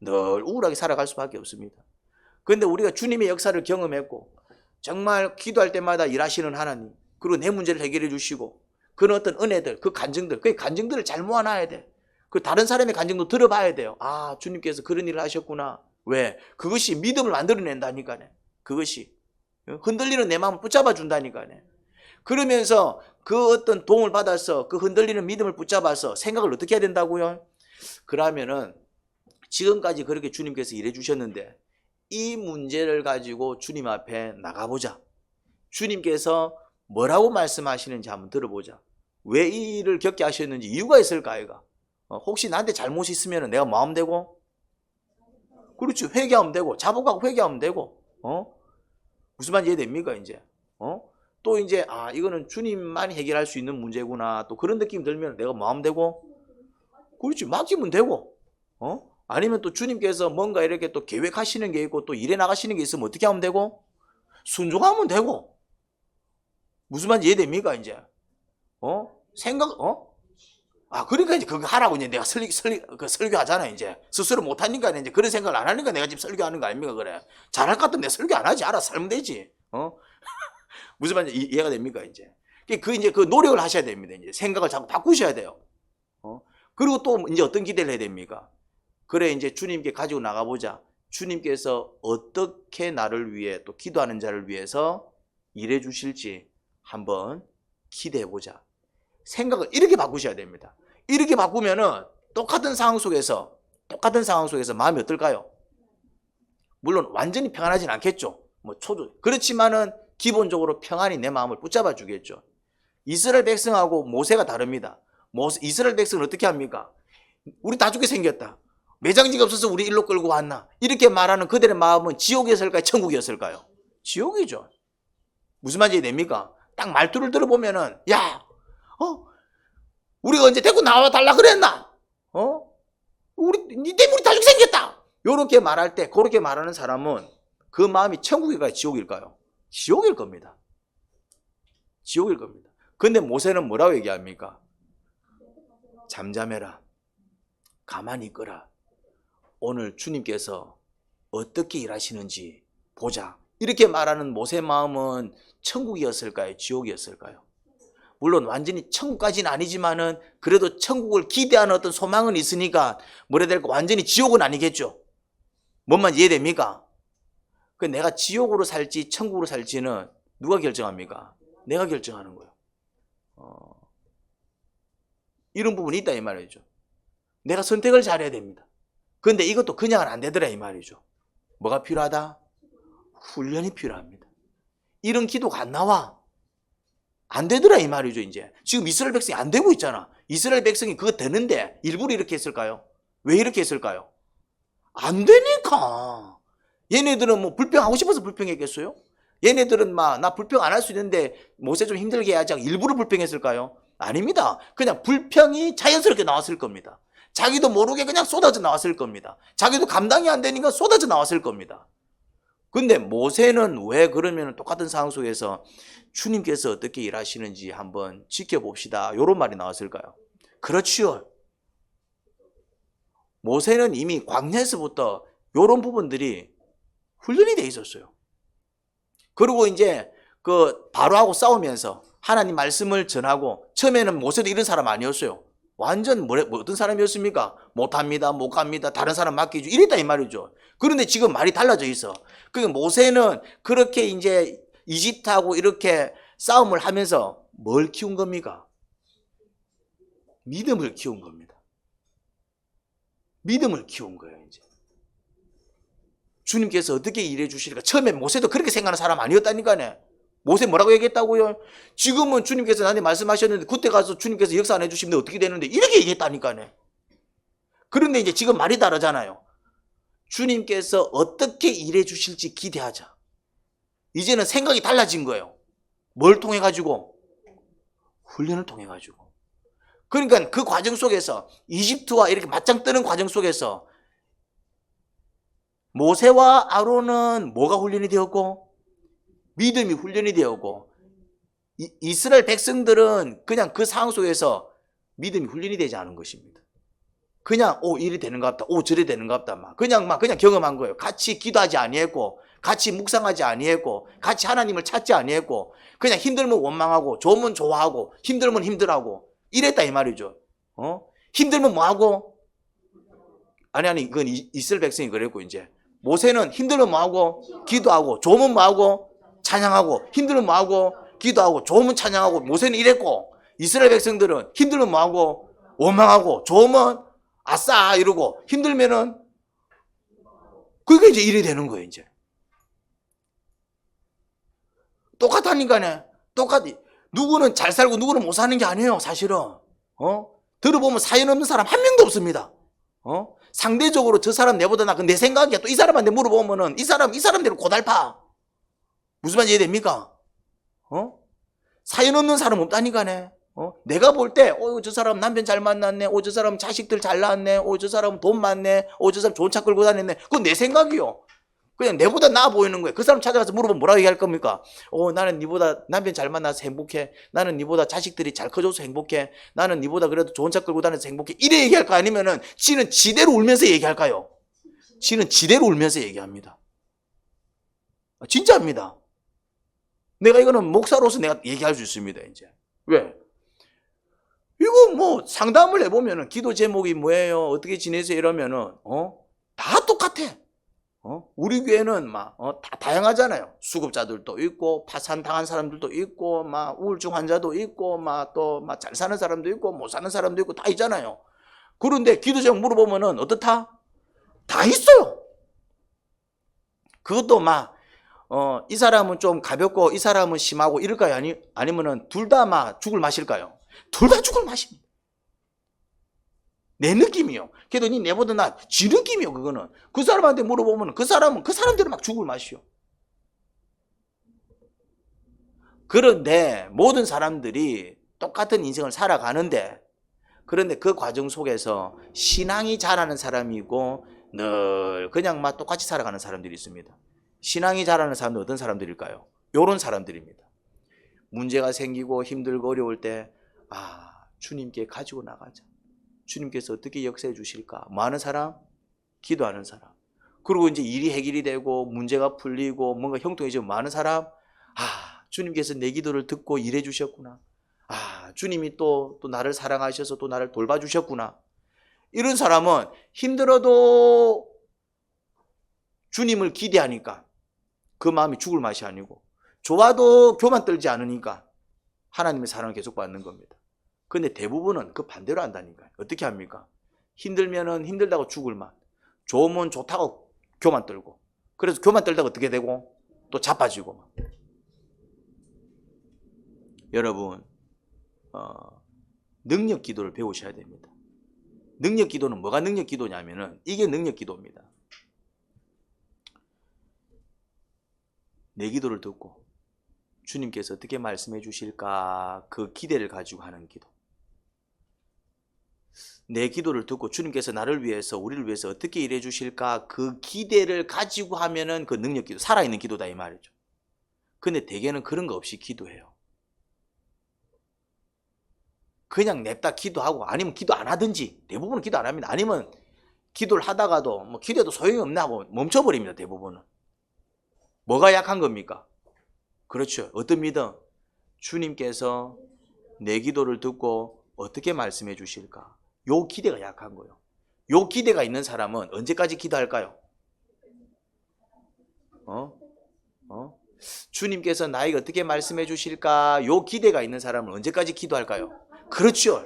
늘 우울하게 살아갈 수밖에 없습니다. 그런데 우리가 주님의 역사를 경험했고 정말 기도할 때마다 일하시는 하나님, 그리고 내 문제를 해결해 주시고 그런 어떤 은혜들, 그 간증들, 그 간증들을 잘 모아놔야 돼. 그 다른 사람의 간증도 들어봐야 돼요. 아, 주님께서 그런 일을 하셨구나. 왜? 그것이 믿음을 만들어낸다니까요. 그것이 흔들리는 내 마음을 붙잡아 준다니까요. 그러면서 그 어떤 도움을 받아서 그 흔들리는 믿음을 붙잡아서 생각을 어떻게 해야 된다고요? 그러면은 지금까지 그렇게 주님께서 일해 주셨는데 이 문제를 가지고 주님 앞에 나가보자. 주님께서 뭐라고 말씀하시는지 한번 들어보자. 왜 이 일을 겪게 하셨는지 이유가 있을까 아이가? 혹시 나한테 잘못이 있으면 내가 마음 되고, 그렇지, 회개하면 되고, 자복하고 회개하면 되고, 무슨 말인지 이해됩니까 이제? 또 이제 이거는 주님만 해결할 수 있는 문제구나. 또 그런 느낌이 들면 내가 마음 되고, 그렇지, 맡기면 되고, 아니면 또 주님께서 뭔가 이렇게 또 계획하시는 게 있고 또 일해 나가시는 게 있으면 어떻게 하면 되고? 순종하면 되고. 무슨 말인지 이해됩니까 이제? 그러니까 이제 그거 하라고 이제 내가 설교하잖아 이제. 스스로 못하니까 이제 그런 생각을 안 하니까 내가 지금 설교하는 거 아닙니까 그래. 잘할 것 같으면 내가 설교 안 하지. 알아서 살면 되지. 무슨 말인지 이해가 됩니까 이제? 이제 그 노력을 하셔야 됩니다. 이제 생각을 자꾸 바꾸셔야 돼요. 그리고 또 이제 어떤 기대를 해야 됩니까? 그래 이제 주님께 가지고 나가보자. 주님께서 어떻게 나를 위해 또 기도하는 자를 위해서 일해 주실지 한번 기대해보자. 생각을 이렇게 바꾸셔야 됩니다. 이렇게 바꾸면은 똑같은 상황 속에서 마음이 어떨까요? 물론 완전히 평안하진 않겠죠. 그렇지만은 기본적으로 평안이 내 마음을 붙잡아 주겠죠. 이스라엘 백성하고 모세가 다릅니다. 이스라엘 백성은 어떻게 합니까? 우리 다 죽게 생겼다. 매장지가 없어서 우리 일로 끌고 왔나? 이렇게 말하는 그들의 마음은 지옥이었을까요? 천국이었을까요? 지옥이죠. 무슨 말인지 됩니까? 딱 말투를 들어보면은 우리가 언제 데리고 나와달라 그랬나? 니 때문에 우리 다 죽게 생겼다. 요렇게 말할 때, 그렇게 말하는 사람은 그 마음이 천국일까요? 지옥일까요? 지옥일 겁니다. 지옥일 겁니다. 근데 모세는 뭐라고 얘기합니까? 잠잠해라. 가만히 있거라. 오늘 주님께서 어떻게 일하시는지 보자. 이렇게 말하는 모세의 마음은 천국이었을까요? 지옥이었을까요? 물론 완전히 천국까지는 아니지만은 그래도 천국을 기대하는 어떤 소망은 있으니까 뭐라 해야 될까? 완전히 지옥은 아니겠죠. 뭔 말인지 이해됩니까? 내가 지옥으로 살지 천국으로 살지는 누가 결정합니까? 내가 결정하는 거예요. 이런 부분이 있다 이 말이죠. 내가 선택을 잘해야 됩니다. 그런데 이것도 그냥은 안 되더라 이 말이죠. 뭐가 필요하다? 훈련이 필요합니다. 이런 기도가 안 나와. 안 되더라 이 말이죠. 이제 지금 이스라엘 백성이 안 되고 있잖아. 이스라엘 백성이 그거 되는데 일부러 이렇게 했을까요? 왜 이렇게 했을까요? 안 되니까. 얘네들은 뭐 불평하고 싶어서 불평했겠어요? 얘네들은 나 불평 안 할 수 있는데 모세 좀 힘들게 해야지 하고 일부러 불평했을까요? 아닙니다. 그냥 불평이 자연스럽게 나왔을 겁니다. 자기도 모르게 그냥 쏟아져 나왔을 겁니다. 자기도 감당이 안 되니까 쏟아져 나왔을 겁니다. 근데 모세는 왜 그러면 똑같은 상황 속에서 주님께서 어떻게 일하시는지 한번 지켜봅시다, 이런 말이 나왔을까요? 그렇지요. 모세는 이미 광야에서부터 이런 부분들이 훈련이 돼 있었어요. 그리고 이제 그 바로하고 싸우면서 하나님 말씀을 전하고, 처음에는 모세도 이런 사람 아니었어요. 완전 어떤 사람이었습니까? 못합니다, 못 갑니다, 다른 사람 맡기죠, 이랬다 이 말이죠. 그런데 지금 말이 달라져 있어. 그러니까 모세는 그렇게 이제 이집트하고 이렇게 싸움을 하면서 뭘 키운 겁니까? 믿음을 키운 겁니다. 믿음을 키운 거예요. 이제 주님께서 어떻게 일해 주실까? 처음에 모세도 그렇게 생각하는 사람 아니었다니까요. 모세 뭐라고 얘기했다고요? 지금은 주님께서 나한테 말씀하셨는데 그때 가서 주님께서 역사 안 해주시면 어떻게 되는데, 이렇게 얘기했다니까요. 그런데 이제 지금 말이 다르잖아요. 주님께서 어떻게 일해 주실지 기대하자. 이제는 생각이 달라진 거예요. 뭘 통해 가지고? 훈련을 통해 가지고. 그러니까 그 과정 속에서, 이집트와 이렇게 맞짱 뜨는 과정 속에서 모세와 아론은 뭐가 훈련이 되었고? 믿음이 훈련이 되었고, 이스라엘 백성들은 그냥 그 상황 속에서 믿음이 훈련이 되지 않은 것입니다. 그냥 이리 되는가 보다, 저리 되는가 보다, 그냥 경험한 거예요. 같이 기도하지 아니했고, 같이 묵상하지 아니했고, 같이 하나님을 찾지 아니했고, 그냥 힘들면 원망하고, 좋으면 좋아하고, 힘들면 힘들하고, 이랬다 이 말이죠. 힘들면 뭐하고? 아니 그건 이스라엘 백성이 그랬고, 이제 모세는 힘들면 뭐하고? 기도하고, 좋으면 뭐하고? 찬양하고, 힘들면 뭐하고? 기도하고, 좋으면 찬양하고. 모세는 이랬고, 이스라엘 백성들은 힘들면 뭐하고? 원망하고, 좋으면 아싸 이러고, 힘들면은 그게 이제 일이 되는 거예요. 이제 똑같다니까네. 똑같이 누구는 잘 살고 누구는 못 사는 게 아니에요. 사실은 들어보면 사연 없는 사람 한 명도 없습니다. 상대적으로 저 사람 내보다 나, 내 생각이야. 또 이 사람한테 물어보면은 이 사람대로 고달파. 무슨 말인지 이해됩니까? 사연 없는 사람 없다니까네. 내가 볼 때, 저 사람 남편 잘 만났네. 저 사람 자식들 잘 낳았네. 저 사람 돈 많네. 저 사람 좋은 차 끌고 다녔네. 그건 내 생각이요. 그냥 내보다 나아 보이는 거예요. 그 사람 찾아가서 물어보면 뭐라고 얘기할 겁니까? 나는 니보다 남편 잘 만나서 행복해. 나는 니보다 자식들이 잘 커져서 행복해. 나는 니보다 그래도 좋은 차 끌고 다녀서 행복해. 이래 얘기할까? 아니면은 지는 지대로 울면서 얘기할까요? 지는 지대로 울면서 얘기합니다. 진짜입니다. 내가 이거는 목사로서 내가 얘기할 수 있습니다. 이제 왜? 이거 뭐 상담을 해보면은 기도 제목이 뭐예요? 어떻게 지내세요? 이러면은 다 똑같아. 우리 교회는 다 다양하잖아요. 수급자들도 있고, 파산 당한 사람들도 있고, 우울증 환자도 있고, 또 잘 사는 사람도 있고, 못 사는 사람도 있고, 다 있잖아요. 그런데 기도 제목 물어보면은 어떻다? 다 있어요. 그것도 이 사람은 좀 가볍고 이 사람은 심하고 이럴까요? 아니면은 둘 다 죽을 맛일까요? 둘 다 죽을 맛입니다. 내 느낌이요. 그래도 내보다 나, 지 느낌이요. 그거는 그 사람한테 물어보면 그 사람은 그 사람대로 죽을 맛이요. 그런데 모든 사람들이 똑같은 인생을 살아가는데, 그런데 그 과정 속에서 신앙이 자라는 사람이고 늘 그냥 똑같이 살아가는 사람들이 있습니다. 신앙이 자라는 사람들은 어떤 사람들일까요? 이런 사람들입니다. 문제가 생기고 힘들고 어려울 때 주님께 가지고 나가자. 주님께서 어떻게 역사해 주실까? 뭐 하는 사람? 기도하는 사람. 그리고 이제 일이 해결이 되고 문제가 풀리고 뭔가 형통해지면 뭐 하는 사람? 주님께서 내 기도를 듣고 일해 주셨구나. 주님이 또 나를 사랑하셔서 또 나를 돌봐주셨구나. 이런 사람은 힘들어도 주님을 기대하니까 그 마음이 죽을 맛이 아니고, 좋아도 교만 떨지 않으니까 하나님의 사랑을 계속 받는 겁니다. 근데 대부분은 그 반대로 한다니까요. 어떻게 합니까? 힘들면은 힘들다고 죽을 맛, 좋으면 좋다고 교만 떨고, 그래서 교만 떨다가 어떻게 되고 또 자빠지고. 여러분, 능력 기도를 배우셔야 됩니다. 능력 기도는 뭐가 능력 기도냐면은 이게 능력 기도입니다. 내 기도를 듣고 주님께서 어떻게 말씀해 주실까, 그 기대를 가지고 하는 기도. 내 기도를 듣고 주님께서 나를 위해서 우리를 위해서 어떻게 일해 주실까 그 기대를 가지고 하면은 그 능력 기도, 살아있는 기도다 이 말이죠. 근데 대개는 그런 거 없이 기도해요. 그냥 냅다 기도하고 아니면 기도 안 하든지, 대부분은 기도 안 합니다. 아니면 기도를 하다가도 뭐 기도해도 소용이 없나 하고 멈춰버립니다. 대부분은. 뭐가 약한 겁니까? 그렇죠. 어떤 믿음? 주님께서 내 기도를 듣고 어떻게 말씀해 주실까? 요 기대가 약한 거예요. 요 기대가 있는 사람은 언제까지 기도할까요? 주님께서 나에게 어떻게 말씀해 주실까? 요 기대가 있는 사람은 언제까지 기도할까요? 그렇죠.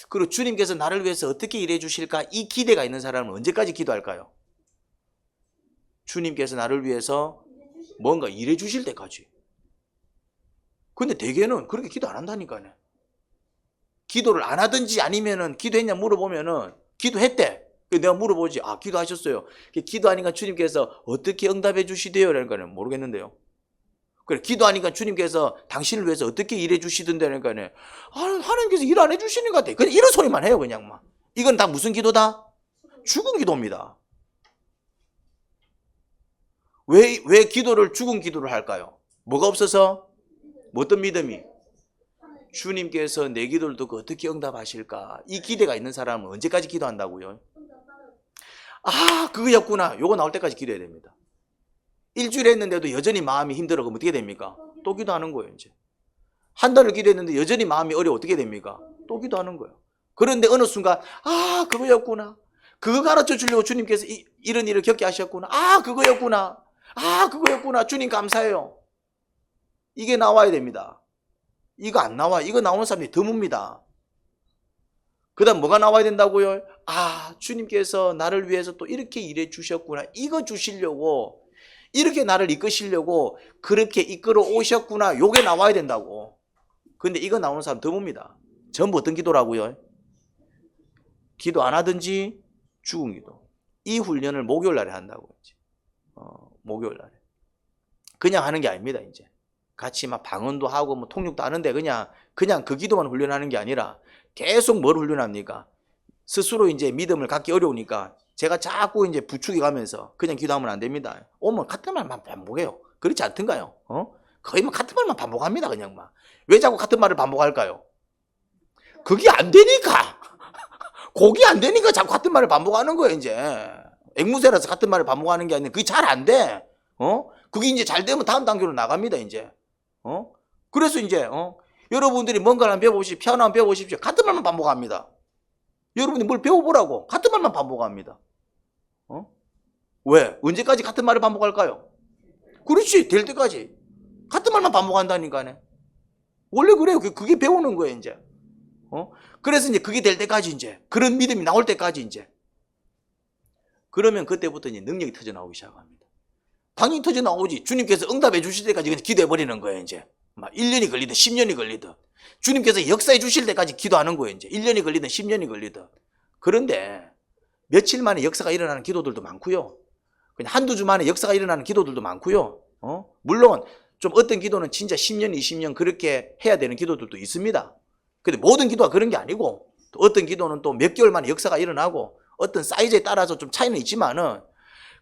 그리고 주님께서 나를 위해서 어떻게 일해 주실까? 이 기대가 있는 사람은 언제까지 기도할까요? 주님께서 나를 위해서 뭔가 일해 주실 때까지. 근데 대개는 그렇게 기도 안 한다니까요. 기도를 안 하든지 아니면은 기도했냐 물어보면은 기도했대. 내가 물어보지. 아, 기도하셨어요. 기도하니까 주님께서 어떻게 응답해 주시대요? 라니까는 모르겠는데요. 그래, 기도하니까 주님께서 당신을 위해서 어떻게 일해 주시던데니까는 하나님께서 일 안 해 주시는 것 같아. 그냥 이런 소리만 해요, 그냥 막. 이건 다 무슨 기도다? 죽은 기도입니다. 왜 기도를 죽은 기도를 할까요? 뭐가 없어서? 어떤 믿음이? 주님께서 내 기도를 듣고 어떻게 응답하실까? 이 기대가 있는 사람은 언제까지 기도한다고요? 아, 그거였구나. 요거 나올 때까지 기도해야 됩니다. 일주일 했는데도 여전히 마음이 힘들어. 그럼 어떻게 됩니까? 또 기도하는 거예요, 이제. 한 달을 기도했는데 여전히 마음이 어려워. 어떻게 됩니까? 또 기도하는 거예요. 그런데 어느 순간, 아, 그거였구나. 그거 가르쳐 주려고 주님께서 이런 일을 겪게 하셨구나. 아, 그거였구나. 아, 그거였구나. 주님 감사해요. 이게 나와야 됩니다. 이거 안 나와. 이거 나오는 사람이 드뭅니다. 그 다음 뭐가 나와야 된다고요? 아, 주님께서 나를 위해서 또 이렇게 일해 주셨구나. 이거 주시려고, 이렇게 나를 이끄시려고 그렇게 이끌어 오셨구나. 요게 나와야 된다고. 근데 이거 나오는 사람 드뭅니다. 전부 어떤 기도라고요? 기도 안 하든지 죽은 기도. 이 훈련을 목요일 날에 한다고 했지. 목요일 날에. 그냥 하는 게 아닙니다, 이제. 같이 막 방언도 하고 뭐 통역도 하는데 그냥 그 기도만 훈련하는 게 아니라 계속 뭘 훈련합니까? 스스로 이제 믿음을 갖기 어려우니까 제가 자꾸 이제 부추기 가면서 그냥 기도하면 안 됩니다. 오면 같은 말만 반복해요. 그렇지 않던가요? 거의 뭐 같은 말만 반복합니다, 그냥 막. 왜 자꾸 같은 말을 반복할까요? 그게 안 되니까. 그게 안 되니까 자꾸 같은 말을 반복하는 거예요, 이제. 앵무새라서 같은 말을 반복하는 게 아니라 그게 잘 안 돼. 그게 이제 잘 되면 다음 단계로 나갑니다, 이제. 그래서 이제, 여러분들이 뭔가를 한번 배워보십시오. 피아노 한번 배워보십시오. 같은 말만 반복합니다. 여러분이 뭘 배워보라고. 같은 말만 반복합니다. 왜? 언제까지 같은 말을 반복할까요? 그렇지. 될 때까지. 같은 말만 반복한다니까네. 원래 그래요. 그게 배우는 거예요, 이제. 그래서 이제 그게 될 때까지 이제. 그런 믿음이 나올 때까지 이제. 그러면 그때부터 이제 능력이 터져 나오기 시작합니다. 당연히 터져 나오지. 주님께서 응답해 주실 때까지 그냥 기도해 버리는 거예요, 이제. 막 1년이 걸리든 10년이 걸리든. 주님께서 역사해 주실 때까지 기도하는 거예요, 이제. 1년이 걸리든 10년이 걸리든. 그런데 며칠 만에 역사가 일어나는 기도들도 많고요. 그냥 한두 주 만에 역사가 일어나는 기도들도 많고요. 물론 좀 어떤 기도는 진짜 10년, 20년 그렇게 해야 되는 기도들도 있습니다. 근데 모든 기도가 그런 게 아니고 또 어떤 기도는 또 몇 개월 만에 역사가 일어나고 어떤 사이즈에 따라서 좀 차이는 있지만은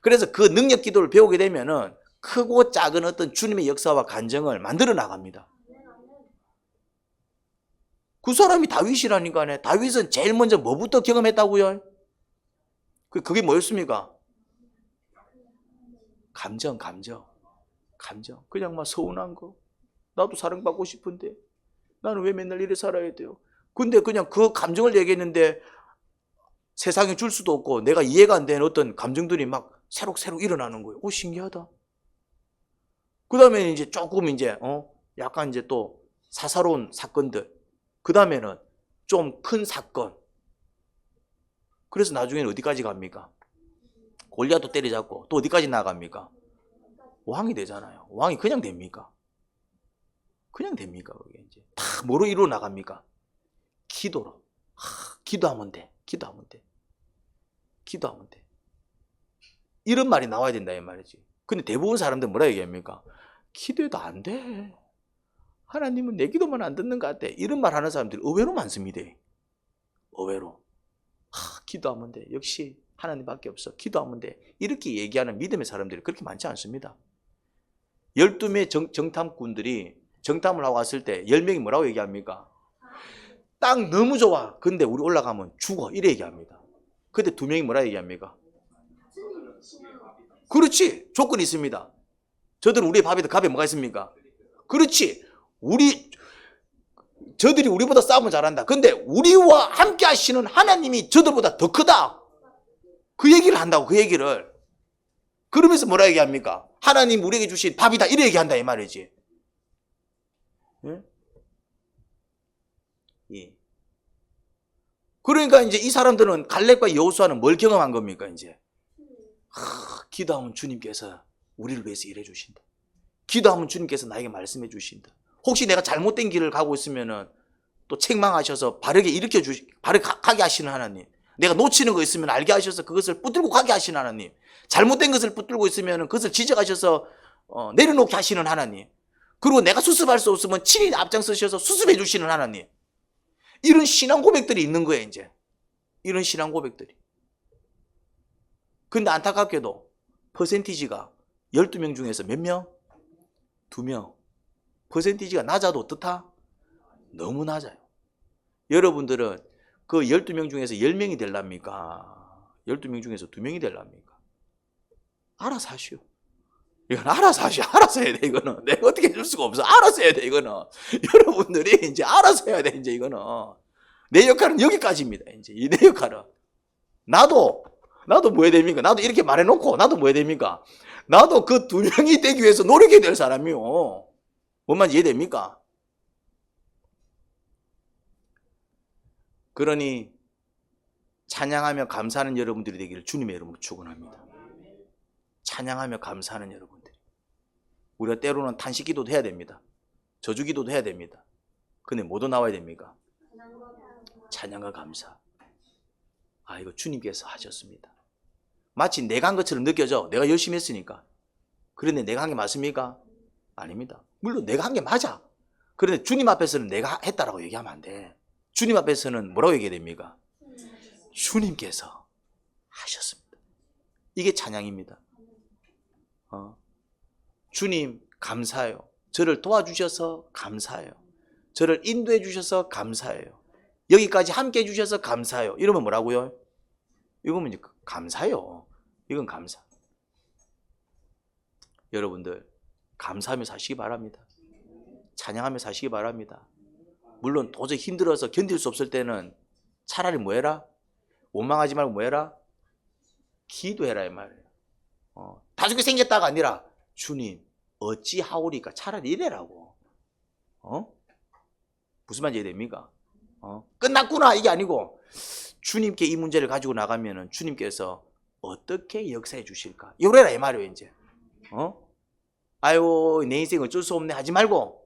그래서 그 능력 기도를 배우게 되면은 크고 작은 어떤 주님의 역사와 간증을 만들어 나갑니다. 그 사람이 다윗이라니까요. 다윗은 제일 먼저 뭐부터 경험했다고요? 그게 뭐였습니까? 감정. 그냥 막 서운한 거. 나도 사랑받고 싶은데 나는 왜 맨날 이래 살아야 돼요? 근데 그냥 그 감정을 얘기했는데 세상에 줄 수도 없고 내가 이해가 안 되는 어떤 감정들이 막 새록새록 일어나는 거예요. 오, 신기하다. 그 다음에 이제 조금 이제, 약간 이제 또 사사로운 사건들. 그 다음에는 좀 큰 사건. 그래서 나중에는 어디까지 갑니까? 골리앗도 때려잡고 또 어디까지 나갑니까? 왕이 되잖아요. 왕이 그냥 됩니까? 그냥 됩니까? 그게 이제 다 뭐로 이루어 나갑니까? 기도로. 기도하면 돼. 이런 말이 나와야 된다 이 말이지. 근데 대부분 사람들 뭐라 얘기합니까? 기도해도 안 돼. 하나님은 내 기도만 안 듣는 것 같아. 이런 말 하는 사람들이 의외로 많습니다. 의외로. 기도하면 돼. 역시 하나님밖에 없어. 기도하면 돼. 이렇게 얘기하는 믿음의 사람들이 그렇게 많지 않습니다. 12명의 정탐꾼들이 정탐을 하고 왔을 때 10명이 뭐라고 얘기합니까? 땅 너무 좋아. 근데 우리 올라가면 죽어. 이래 얘기합니다. 근데 2명이 뭐라 얘기합니까? 그렇지. 조건이 있습니다. 저들은 우리의 밥에도 값에 뭐가 있습니까? 그렇지. 저들이 우리보다 싸움을 잘한다. 근데 우리와 함께 하시는 하나님이 저들보다 더 크다. 그 얘기를 한다고, 그 얘기를. 그러면서 뭐라 얘기합니까? 하나님 우리에게 주신 밥이다. 이래 얘기한다, 이 말이지. 예. 그러니까 이제 이 사람들은 갈렙과 여호수아는 뭘 경험한 겁니까, 이제? 기도하면 주님께서 우리를 위해서 일해 주신다. 기도하면 주님께서 나에게 말씀해 주신다. 혹시 내가 잘못된 길을 가고 있으면은 또 책망하셔서 바르게 바르게 가게 하시는 하나님. 내가 놓치는 거 있으면 알게 하셔서 그것을 붙들고 가게 하시는 하나님. 잘못된 것을 붙들고 있으면 그것을 지적하셔서 내려놓게 하시는 하나님. 그리고 내가 수습할 수 없으면 친히 앞장서셔서 수습해 주시는 하나님. 이런 신앙 고백들이 있는 거예요, 이제. 이런 신앙 고백들이. 근데 안타깝게도 퍼센티지가 12명 중에서 몇 명? 2명. 퍼센티지가 낮아도 어떻다? 너무 낮아요. 여러분들은 그 12명 중에서 10명이 될랍니까? 12명 중에서 2명이 될랍니까? 알아서 하시오. 이건 알아서 하시오. 알아서 해야 돼, 이거는. 내가 어떻게 해줄 수가 없어. 알아서 해야 돼, 이거는. 여러분들이 이제 알아서 해야 돼, 이제 이거는. 내 역할은 여기까지입니다, 이제. 내 역할은. 나도 뭐 해야 됩니까? 나도 이렇게 말해놓고, 나도 뭐 해야 됩니까? 나도 그 2명이 되기 위해서 노력해야 될 사람이요. 뭔 말인지 이해됩니까? 그러니 찬양하며 감사하는 여러분들이 되기를 주님의 이름으로 축원합니다. 찬양하며 감사하는 여러분들. 우리가 때로는 탄식기도도 해야 됩니다. 저주기도도 해야 됩니다. 근데 뭐도 나와야 됩니까? 찬양과 감사. 이거 주님께서 하셨습니다. 마치 내가 한 것처럼 느껴져. 내가 열심히 했으니까. 그런데 내가 한 게 맞습니까? 아닙니다. 물론 내가 한 게 맞아. 그런데 주님 앞에서는 내가 했다라고 얘기하면 안 돼. 주님 앞에서는 뭐라고 얘기해야 됩니까? 주님께서 하셨습니다. 이게 찬양입니다. 주님 감사해요. 저를 도와주셔서 감사해요. 저를 인도해 주셔서 감사해요. 여기까지 함께 해 주셔서 감사해요. 이러면 뭐라고요? 이거면 이제 감사해요. 이건 감사. 여러분들 감사하며 사시기 바랍니다. 찬양하며 사시기 바랍니다. 물론 도저히 힘들어서 견딜 수 없을 때는 차라리 뭐 해라? 원망하지 말고 뭐 해라? 기도해라, 이 말이에요. 다 죽게 생겼다가 아니라 주님 어찌하오리까? 차라리 이래라고. 무슨 말인지 이해됩니까? 끝났구나 이게 아니고 주님께 이 문제를 가지고 나가면은 주님께서 어떻게 역사해 주실까? 이래라 이 말이에요, 이제. 아유 내 인생 어쩔 수 없네 하지 말고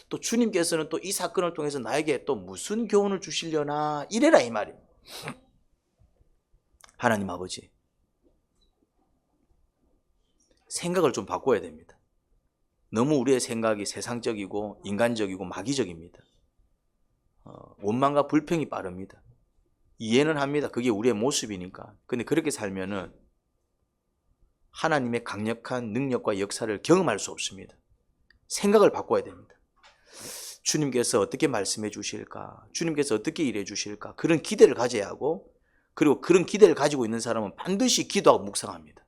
또 주님께서는 또 이 사건을 통해서 나에게 또 무슨 교훈을 주시려나 이래라 이 말이에요. 하나님 아버지, 생각을 좀 바꿔야 됩니다. 너무 우리의 생각이 세상적이고 인간적이고 마귀적입니다. 원망과 불평이 빠릅니다. 이해는 합니다. 그게 우리의 모습이니까. 근데 그렇게 살면은 하나님의 강력한 능력과 역사를 경험할 수 없습니다. 생각을 바꿔야 됩니다. 주님께서 어떻게 말씀해 주실까? 주님께서 어떻게 일해 주실까? 그런 기대를 가져야 하고, 그리고 그런 기대를 가지고 있는 사람은 반드시 기도하고 묵상합니다.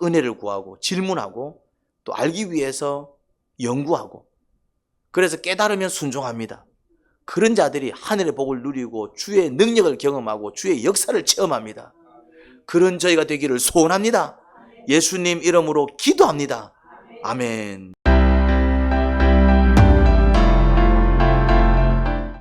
은혜를 구하고 질문하고 또 알기 위해서 연구하고, 그래서 깨달으면 순종합니다. 그런 자들이 하늘의 복을 누리고 주의 능력을 경험하고 주의 역사를 체험합니다. 그런 저희가 되기를 소원합니다. 예수님 이름으로 기도합니다. 아멘.